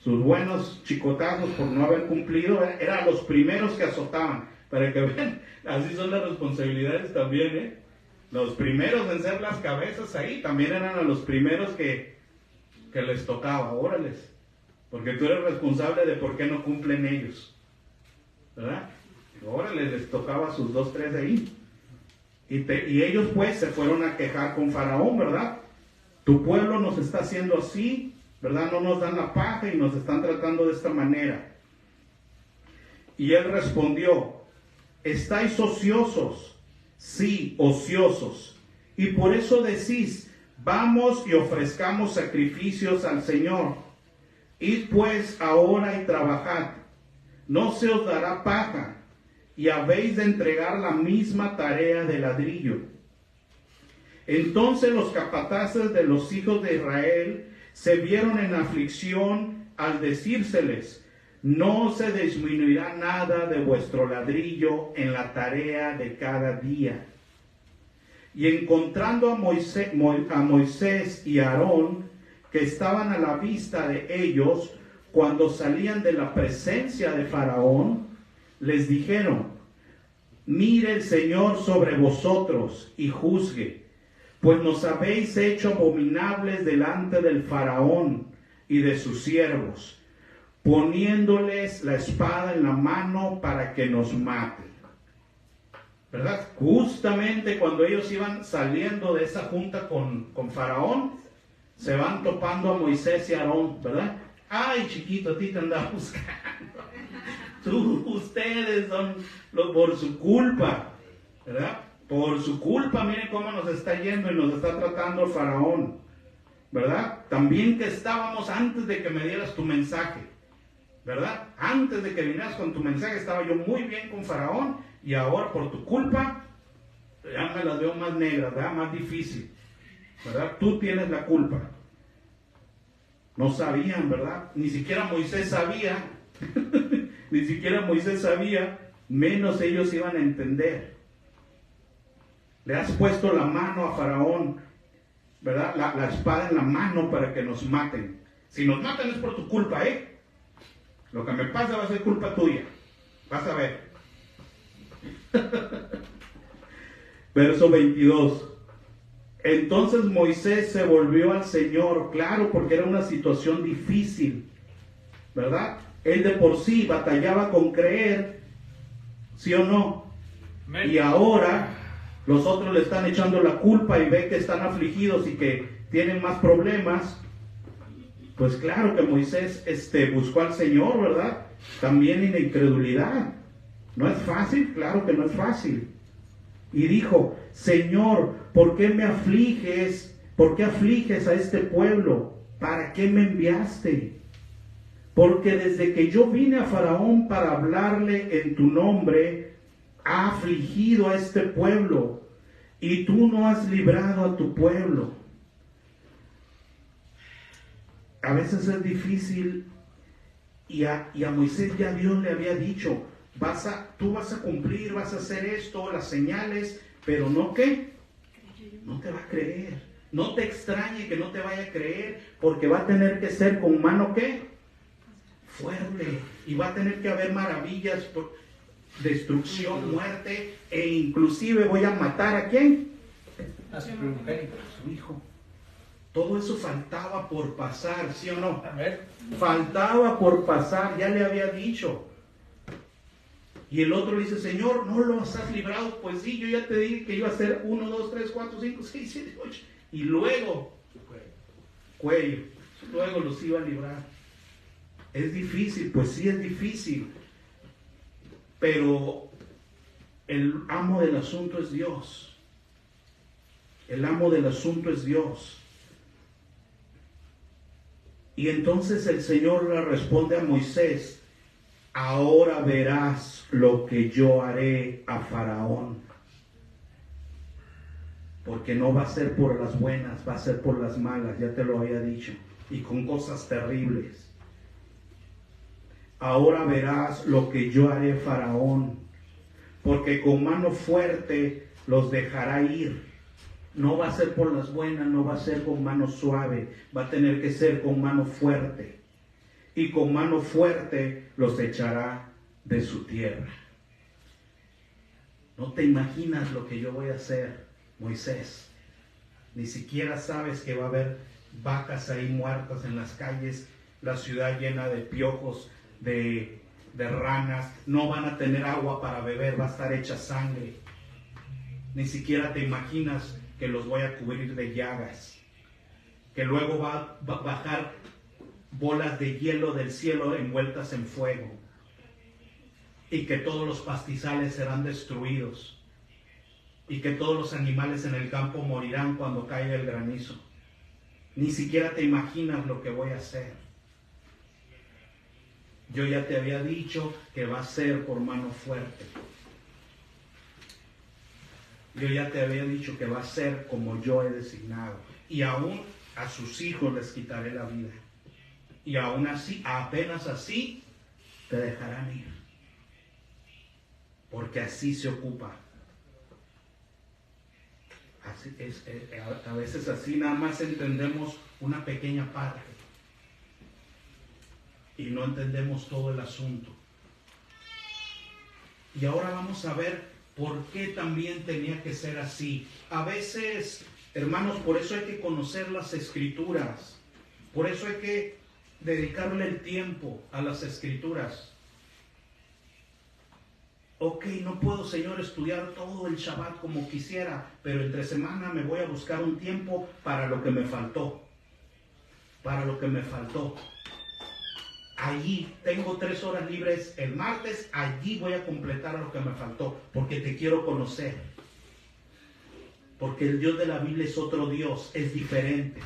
sus buenos chicotazos por no haber cumplido. Eran los primeros que azotaban, para que vean, así son las responsabilidades también, ¿eh? Los primeros en ser las cabezas ahí, también eran a los primeros que les tocaba, órales, porque tú eres responsable de por qué no cumplen ellos, ¿verdad? Órale, les tocaba a sus 2, 3 de ahí. Y ellos pues se fueron a quejar con Faraón, ¿verdad? Tu pueblo nos está haciendo así, ¿verdad? No nos dan la paja y nos están tratando de esta manera. Y él respondió: ¿estáis ociosos? Sí, ociosos. Y por eso decís: vamos y ofrezcamos sacrificios al Señor. Id pues ahora y trabajad. No se os dará paja, y habéis de entregar la misma tarea de ladrillo. Entonces los capataces de los hijos de Israel se vieron en aflicción al decírseles: no se disminuirá nada de vuestro ladrillo en la tarea de cada día. Y encontrando a Moisés y a Aarón, que estaban a la vista de ellos, cuando salían de la presencia de Faraón, les dijeron: mire el Señor sobre vosotros y juzgue, pues nos habéis hecho abominables delante del Faraón y de sus siervos, poniéndoles la espada en la mano para que nos maten. ¿Verdad? Justamente cuando ellos iban saliendo de esa junta con Faraón, se van topando a Moisés y a Aarón, ¿verdad? Ay, chiquito, a ti te andaba buscando. Ustedes son por su culpa, ¿verdad? Por su culpa, miren cómo nos está yendo y nos está tratando el Faraón, ¿verdad? También que estábamos antes de que me dieras tu mensaje, ¿verdad? Antes de que vinieras con tu mensaje estaba yo muy bien con Faraón, y ahora por tu culpa ya me las veo más negras, ¿verdad? Más difícil, ¿verdad? Tú tienes la culpa. No sabían, ¿verdad? Ni siquiera Moisés sabía. Ni siquiera Moisés sabía, menos ellos iban a entender. Le has puesto la mano a Faraón, ¿verdad? La espada en la mano para que nos maten. Si nos matan es por tu culpa, ¿eh? Lo que me pasa va a ser culpa tuya. Vas a ver. Verso 22. Entonces Moisés se volvió al Señor, claro, porque era una situación difícil, ¿verdad? Él de por sí batallaba con creer, ¿sí o no? Y ahora los otros le están echando la culpa y ve que están afligidos y que tienen más problemas. Pues claro que Moisés buscó al Señor, ¿verdad? También en la incredulidad. No es fácil, claro que no es fácil. Y dijo: Señor, ¿por qué me afliges? ¿Por qué afliges a este pueblo? ¿Para qué me enviaste? Porque desde que yo vine a Faraón para hablarle en tu nombre, ha afligido a este pueblo, y tú no has librado a tu pueblo. A veces es difícil, y a Moisés ya Dios le había dicho: tú vas a cumplir, vas a hacer esto, las señales, pero no, ¿qué? No te va a creer. No te extrañe que no te vaya a creer, porque va a tener que ser con mano, ¿qué? Fuerte. Y va a tener que haber maravillas, destrucción, muerte, e inclusive voy a matar ¿a quién? A su primogénito. A su hijo. Todo eso faltaba por pasar, ¿sí o no? A ver. Faltaba por pasar, ya le había dicho. Y el otro le dice: Señor, ¿no los has librado? Pues sí, yo ya te dije que iba a ser 1, 2, 3, 4, 5, 6, 7, 8. Y luego, cuello. Luego los iba a librar. Es difícil, pues sí es difícil. Pero el amo del asunto es Dios. El amo del asunto es Dios. Y entonces el Señor le responde a Moisés: ahora verás lo que yo haré a Faraón. Porque no va a ser por las buenas, va a ser por las malas, ya te lo había dicho. Y con cosas terribles. Ahora verás lo que yo haré a Faraón. Porque con mano fuerte los dejará ir. No va a ser por las buenas, no va a ser con mano suave, va a tener que ser con mano fuerte. Y con mano fuerte los echará de su tierra. No te imaginas lo que yo voy a hacer, Moisés. Ni siquiera sabes que va a haber vacas ahí muertas en las calles, la ciudad llena de piojos, de ranas. No van a tener agua para beber, va a estar hecha sangre. Ni siquiera te imaginas que los voy a cubrir de llagas, que luego va a bajar bolas de hielo del cielo envueltas en fuego, y que todos los pastizales serán destruidos, y que todos los animales en el campo morirán cuando caiga el granizo. Ni siquiera te imaginas lo que voy a hacer. Yo ya te había dicho que va a ser por mano fuerte. yo ya te había dicho que va a ser como yo he designado. Y aún a sus hijos les quitaré la vida. Y aún así, apenas así, te dejarán ir. Porque así se ocupa. Así es, a veces así nada más entendemos una pequeña parte. Y no entendemos todo el asunto. Y ahora vamos a ver por qué también tenía que ser así. A veces, hermanos, por eso hay que conocer las Escrituras. Por eso hay que dedicarle el tiempo a las Escrituras. Ok, no puedo, Señor, estudiar todo el Shabbat como quisiera, pero entre semana me voy a buscar un tiempo para lo que me faltó. Para lo que me faltó. Allí tengo 3 horas libres el martes, allí voy a completar lo que me faltó, porque te quiero conocer. Porque el Dios de la Biblia es otro Dios, es diferente.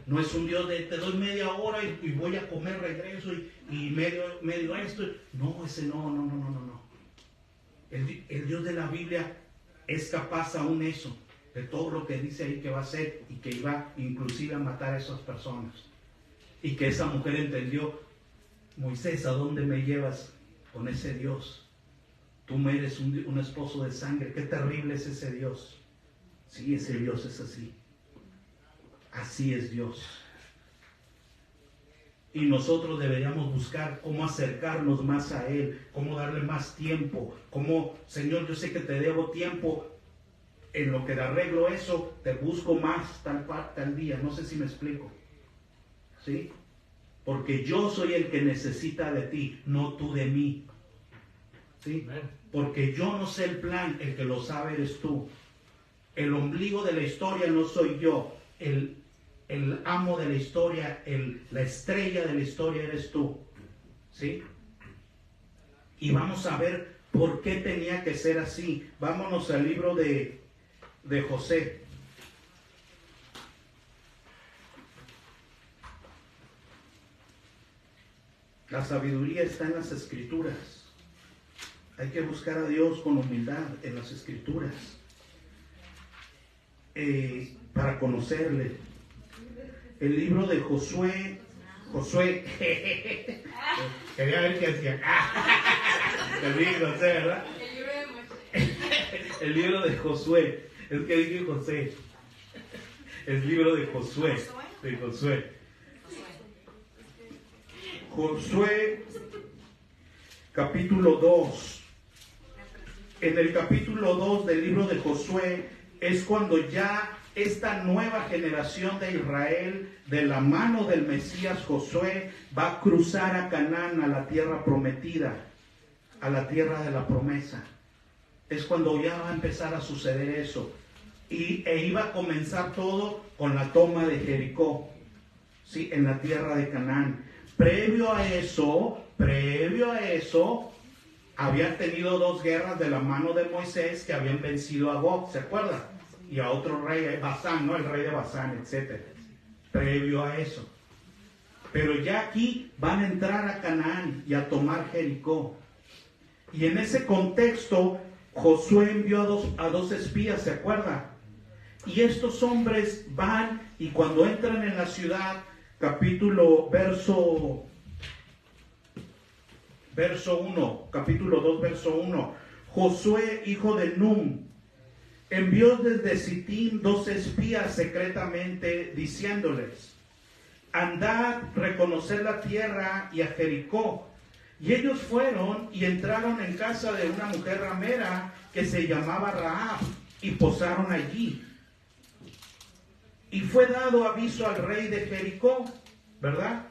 No es un Dios de te doy media hora y voy a comer, regreso y medio esto. No, ese no. El Dios de la Biblia es capaz aún eso, de todo lo que dice ahí que va a hacer y que iba inclusive a matar a esas personas. Y que esa mujer entendió, Moisés, ¿a dónde me llevas con ese Dios? Tú me eres un esposo de sangre, qué terrible es ese Dios. Sí, ese Dios es así. Así es Dios. Y nosotros deberíamos buscar cómo acercarnos más a Él, cómo darle más tiempo, cómo, Señor, yo sé que te debo tiempo, en lo que te arreglo eso, te busco más tal día. No sé si me explico. ¿Sí? Porque yo soy el que necesita de ti, no tú de mí. ¿Sí? Porque yo no sé el plan, el que lo sabe eres tú. El ombligo de la historia no soy yo, el amo de la historia, la estrella de la historia eres tú. ¿Sí? Y vamos a ver por qué tenía que ser así. Vámonos al libro de José. La sabiduría está en las Escrituras. Hay que buscar a Dios con humildad en las Escrituras. Para conocerle. El libro de Josué. Quería ver qué hacía. El libro, José, ¿verdad? El libro de Josué. Es que dije José. El libro de Josué. De Josué. Josué, capítulo 2. En el capítulo 2 del libro de Josué es cuando ya esta nueva generación de Israel, de la mano del Mesías Josué, va a cruzar a Canaán, a la tierra prometida, a la tierra de la promesa. Es cuando ya va a empezar a suceder eso. E iba a comenzar todo con la toma de Jericó, ¿sí? En la tierra de Canaán. Previo a eso, habían tenido 2 guerras de la mano de Moisés que habían vencido a Gog, ¿se acuerdan? Y a otro rey, Basán, ¿no? El rey de Basán, etc. Previo a eso. Pero ya aquí van a entrar a Canaán y a tomar Jericó. Y en ese contexto, Josué envió a dos espías, ¿se acuerdan? Y estos hombres van y cuando entran en la ciudad, capítulo 1, capítulo 2, verso 1. Josué, hijo de Num, envió desde Sitín 2 espías secretamente, diciéndoles: andad, reconocer la tierra y a Jericó. Y ellos fueron y entraron en casa de una mujer ramera que se llamaba Rahab, y posaron allí. Y fue dado aviso al rey de Jericó, ¿verdad?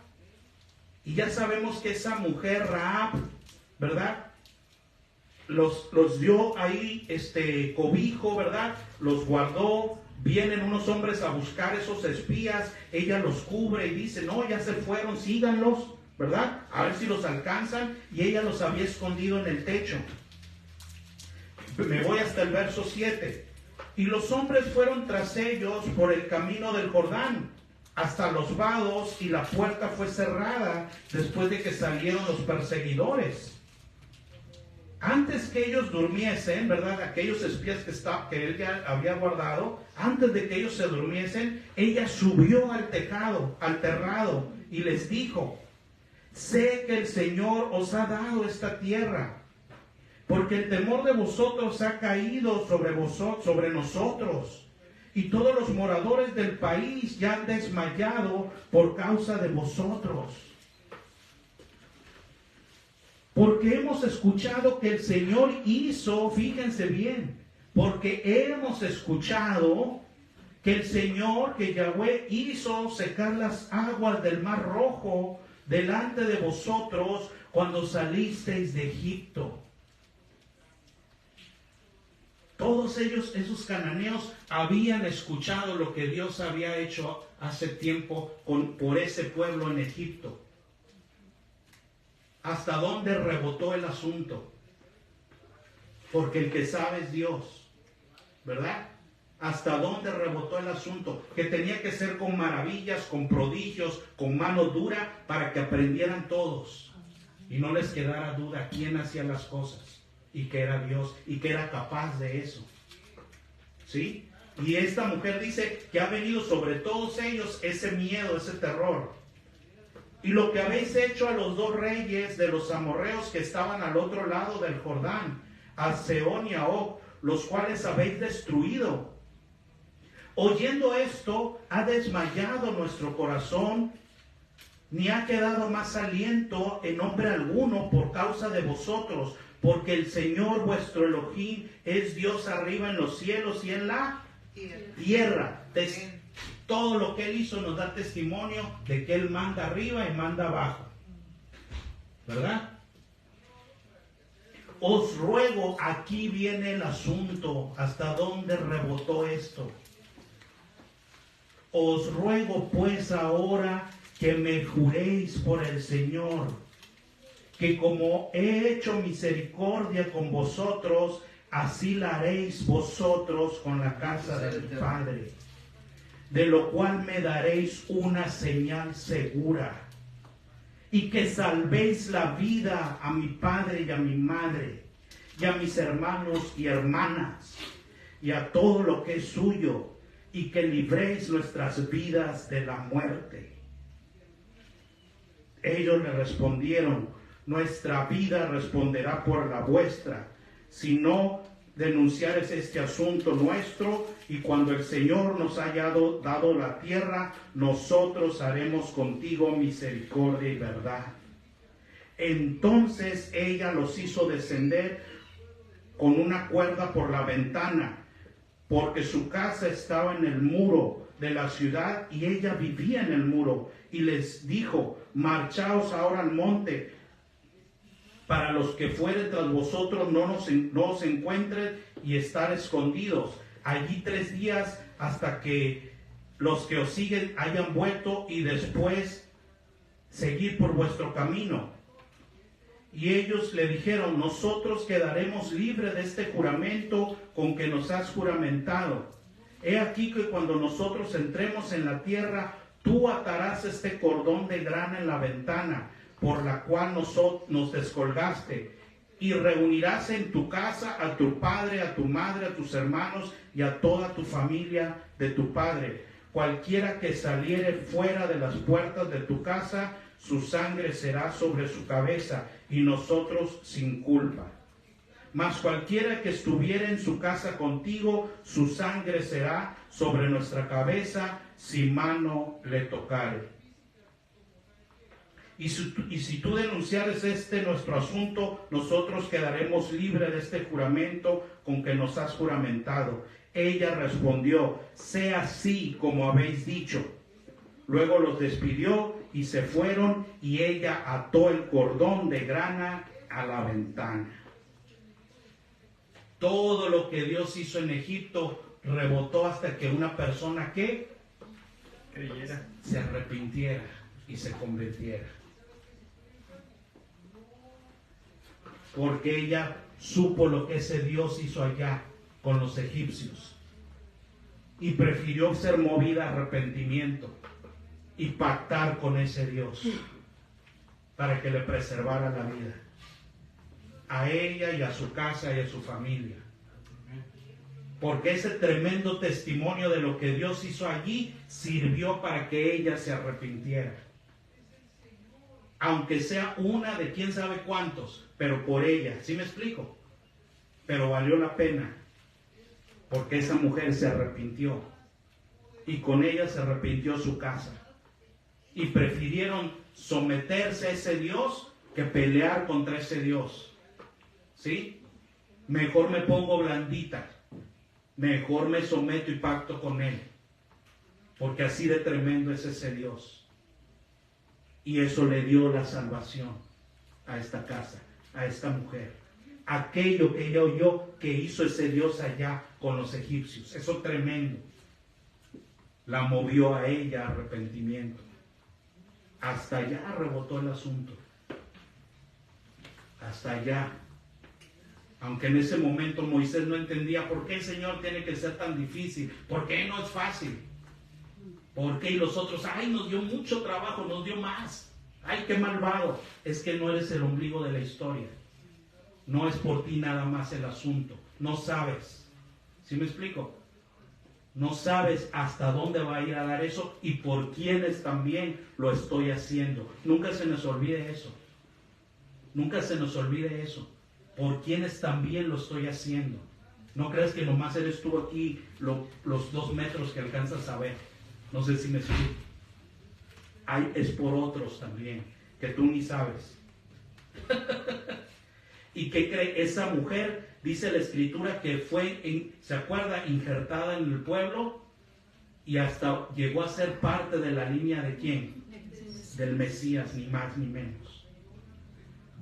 Y ya sabemos que esa mujer Rahab, ¿verdad? Los dio ahí cobijo, ¿verdad? Los guardó. Vienen unos hombres a buscar esos espías. Ella los cubre y dice: no, ya se fueron, síganlos, ¿verdad? A ver si los alcanzan. Y ella los había escondido en el techo. Me voy hasta el verso 7. Y los hombres fueron tras ellos por el camino del Jordán hasta los vados, y la puerta fue cerrada después de que salieron los perseguidores. Antes que ellos durmiesen, ¿verdad? Aquellos espías que él ya había guardado, antes de que ellos se durmiesen, ella subió al tejado, al terrado, y les dijo: sé que el Señor os ha dado esta tierra, porque el temor de vosotros ha caído sobre nosotros, y todos los moradores del país ya han desmayado por causa de vosotros. Porque hemos escuchado que el Señor hizo, fíjense bien, porque hemos escuchado que el Señor, que Yahweh hizo secar las aguas del Mar Rojo delante de vosotros cuando salisteis de Egipto. Todos ellos, esos cananeos, habían escuchado lo que Dios había hecho hace tiempo por ese pueblo en Egipto. ¿Hasta dónde rebotó el asunto? Porque el que sabe es Dios, ¿verdad? ¿Hasta dónde rebotó el asunto? Que tenía que ser con maravillas, con prodigios, con mano dura, para que aprendieran todos y no les quedara duda quién hacía las cosas, y que era Dios, y que era capaz de eso. ¿Sí? Y esta mujer dice que ha venido sobre todos ellos ese miedo, ese terror. Y lo que habéis hecho a los dos reyes de los amorreos que estaban al otro lado del Jordán, a Sehón y a Og, los cuales habéis destruido. Oyendo esto, ha desmayado nuestro corazón, ni ha quedado más aliento en hombre alguno por causa de vosotros, porque el Señor vuestro Elohim es Dios arriba en los cielos y en la tierra. Todo lo que Él hizo nos da testimonio de que Él manda arriba y manda abajo, ¿verdad? Os ruego, aquí viene el asunto, hasta dónde rebotó esto. Os ruego pues ahora que me juréis por el Señor, que como he hecho misericordia con vosotros, así la haréis vosotros con la casa de mi Padre. De lo cual me daréis una señal segura, y que salvéis la vida a mi padre y a mi madre, y a mis hermanos y hermanas, y a todo lo que es suyo, y que libréis nuestras vidas de la muerte. Ellos le respondieron: nuestra vida responderá por la vuestra, si no denunciares este asunto nuestro, y cuando el Señor nos haya dado la tierra, nosotros haremos contigo misericordia y verdad. Entonces ella los hizo descender con una cuerda por la ventana, porque su casa estaba en el muro de la ciudad y ella vivía en el muro, y les dijo: marchaos ahora al monte, para los que fueren tras vosotros no os encuentren, y estar escondidos allí 3 días hasta que los que os siguen hayan vuelto, y después seguir por vuestro camino. Y ellos le dijeron: nosotros quedaremos libres de este juramento con que nos has juramentado. He aquí que cuando nosotros entremos en la tierra, tú atarás este cordón de grana en la ventana por la cual nos descolgaste, y reunirás en tu casa a tu padre, a tu madre, a tus hermanos y a toda tu familia de tu padre. Cualquiera que saliere fuera de las puertas de tu casa, su sangre será sobre su cabeza, y nosotros sin culpa. Mas cualquiera que estuviere en su casa contigo, su sangre será sobre nuestra cabeza, si mano le tocare. Y si tú denunciares nuestro asunto, nosotros quedaremos libres de este juramento con que nos has juramentado. Ella respondió: sea así como habéis dicho. Luego los despidió y se fueron, y ella ató el cordón de grana a la ventana. Todo lo que Dios hizo en Egipto rebotó hasta que una persona que creyera, se arrepintiera y se convirtiera. Porque ella supo lo que ese Dios hizo allá con los egipcios, y prefirió ser movida a arrepentimiento y pactar con ese Dios para que le preservara la vida. a ella y a su casa y a su familia. Porque ese tremendo testimonio de lo que Dios hizo allí sirvió para que ella se arrepintiera. Aunque sea una de quién sabe cuántos, pero por ella, ¿sí me explico? Pero valió la pena, porque esa mujer se arrepintió. Y con ella se arrepintió su casa. Y prefirieron someterse a ese Dios que pelear contra ese Dios. ¿Sí? Mejor me pongo blandita. Mejor me someto y pacto con Él. Porque así de tremendo es ese Dios. Y eso le dio la salvación a esta casa, a esta mujer. Aquello que ella oyó que hizo ese Dios allá con los egipcios. Eso tremendo. La movió a ella a arrepentimiento. Hasta allá rebotó el asunto. Hasta allá. Aunque en ese momento Moisés no entendía por qué el Señor tiene que ser tan difícil, por qué no es fácil, por qué y los otros, ay, nos dio mucho trabajo, nos dio más, ay, qué malvado. Es que no eres el ombligo de la historia, no es por ti nada más el asunto, no sabes, ¿sí me explico? No sabes hasta dónde va a ir a dar eso y por quiénes también lo estoy haciendo. Nunca se nos olvide eso, nunca se nos olvide eso. Por quienes también lo estoy haciendo. No creas que nomás eres tú aquí los 2 metros que alcanzas a ver. No sé si me explico. Es por otros también, que tú ni sabes. ¿Y qué cree? Esa mujer, dice la Escritura, que fue, ¿se acuerda? Injertada en el pueblo y hasta llegó a ser parte de la línea de ¿quién? Del Mesías, ni más ni menos.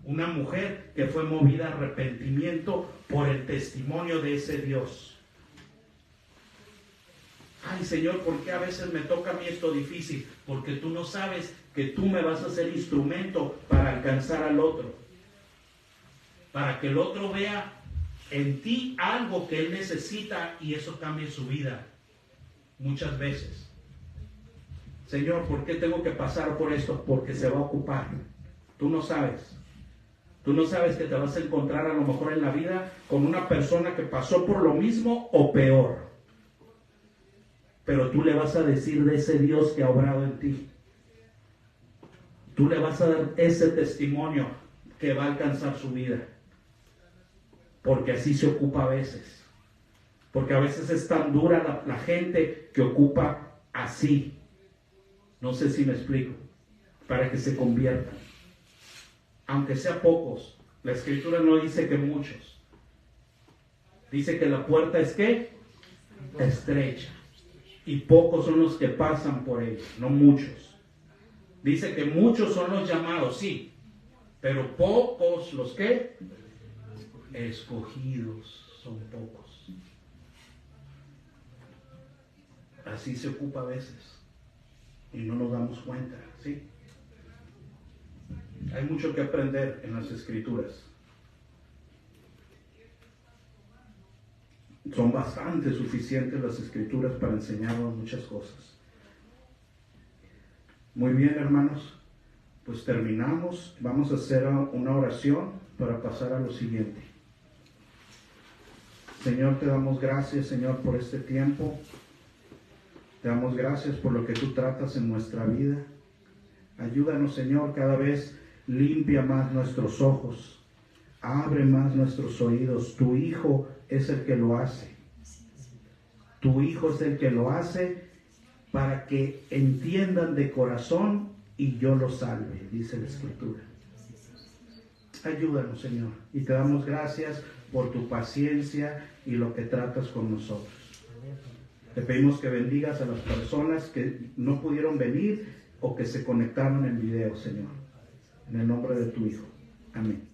Una mujer que fue movida a arrepentimiento por el testimonio de ese Dios. Ay, Señor, ¿por qué a veces me toca a mí esto difícil? Porque tú no sabes que tú me vas a ser instrumento para alcanzar al otro. Para que el otro vea en ti algo que él necesita y eso cambie su vida. Muchas veces. Señor, ¿por qué tengo que pasar por esto? Porque se va a ocupar. Tú no sabes. Tú no sabes que te vas a encontrar a lo mejor en la vida con una persona que pasó por lo mismo o peor. Pero tú le vas a decir de ese Dios que ha obrado en ti. Tú le vas a dar ese testimonio que va a alcanzar su vida. Porque así se ocupa a veces. Porque a veces es tan dura la gente que ocupa así. No sé si me explico. Para que se conviertan. Aunque sea pocos, la Escritura no dice que muchos. Dice que la puerta es ¿qué? Estrecha. Y pocos son los que pasan por ella, no muchos. Dice que muchos son los llamados, sí, pero pocos los ¿qué? Escogidos, son pocos. Así se ocupa a veces. Y no nos damos cuenta, ¿sí? Hay mucho que aprender en las Escrituras. Son bastante suficientes las Escrituras para enseñarnos muchas cosas. Muy bien, hermanos. Pues terminamos. Vamos a hacer una oración para pasar a lo siguiente. Señor, te damos gracias, Señor, por este tiempo. Te damos gracias por lo que tú tratas en nuestra vida. Ayúdanos, Señor, cada vez limpia más nuestros ojos, abre más nuestros oídos. Tu Hijo es el que lo hace. Tu Hijo es el que lo hace para que entiendan de corazón y yo los salve, dice la Escritura. Ayúdanos, Señor, y te damos gracias por tu paciencia y lo que tratas con nosotros. Te pedimos que bendigas a las personas que no pudieron venir o que se conectaron en video, Señor. En el nombre de tu Hijo. Amén.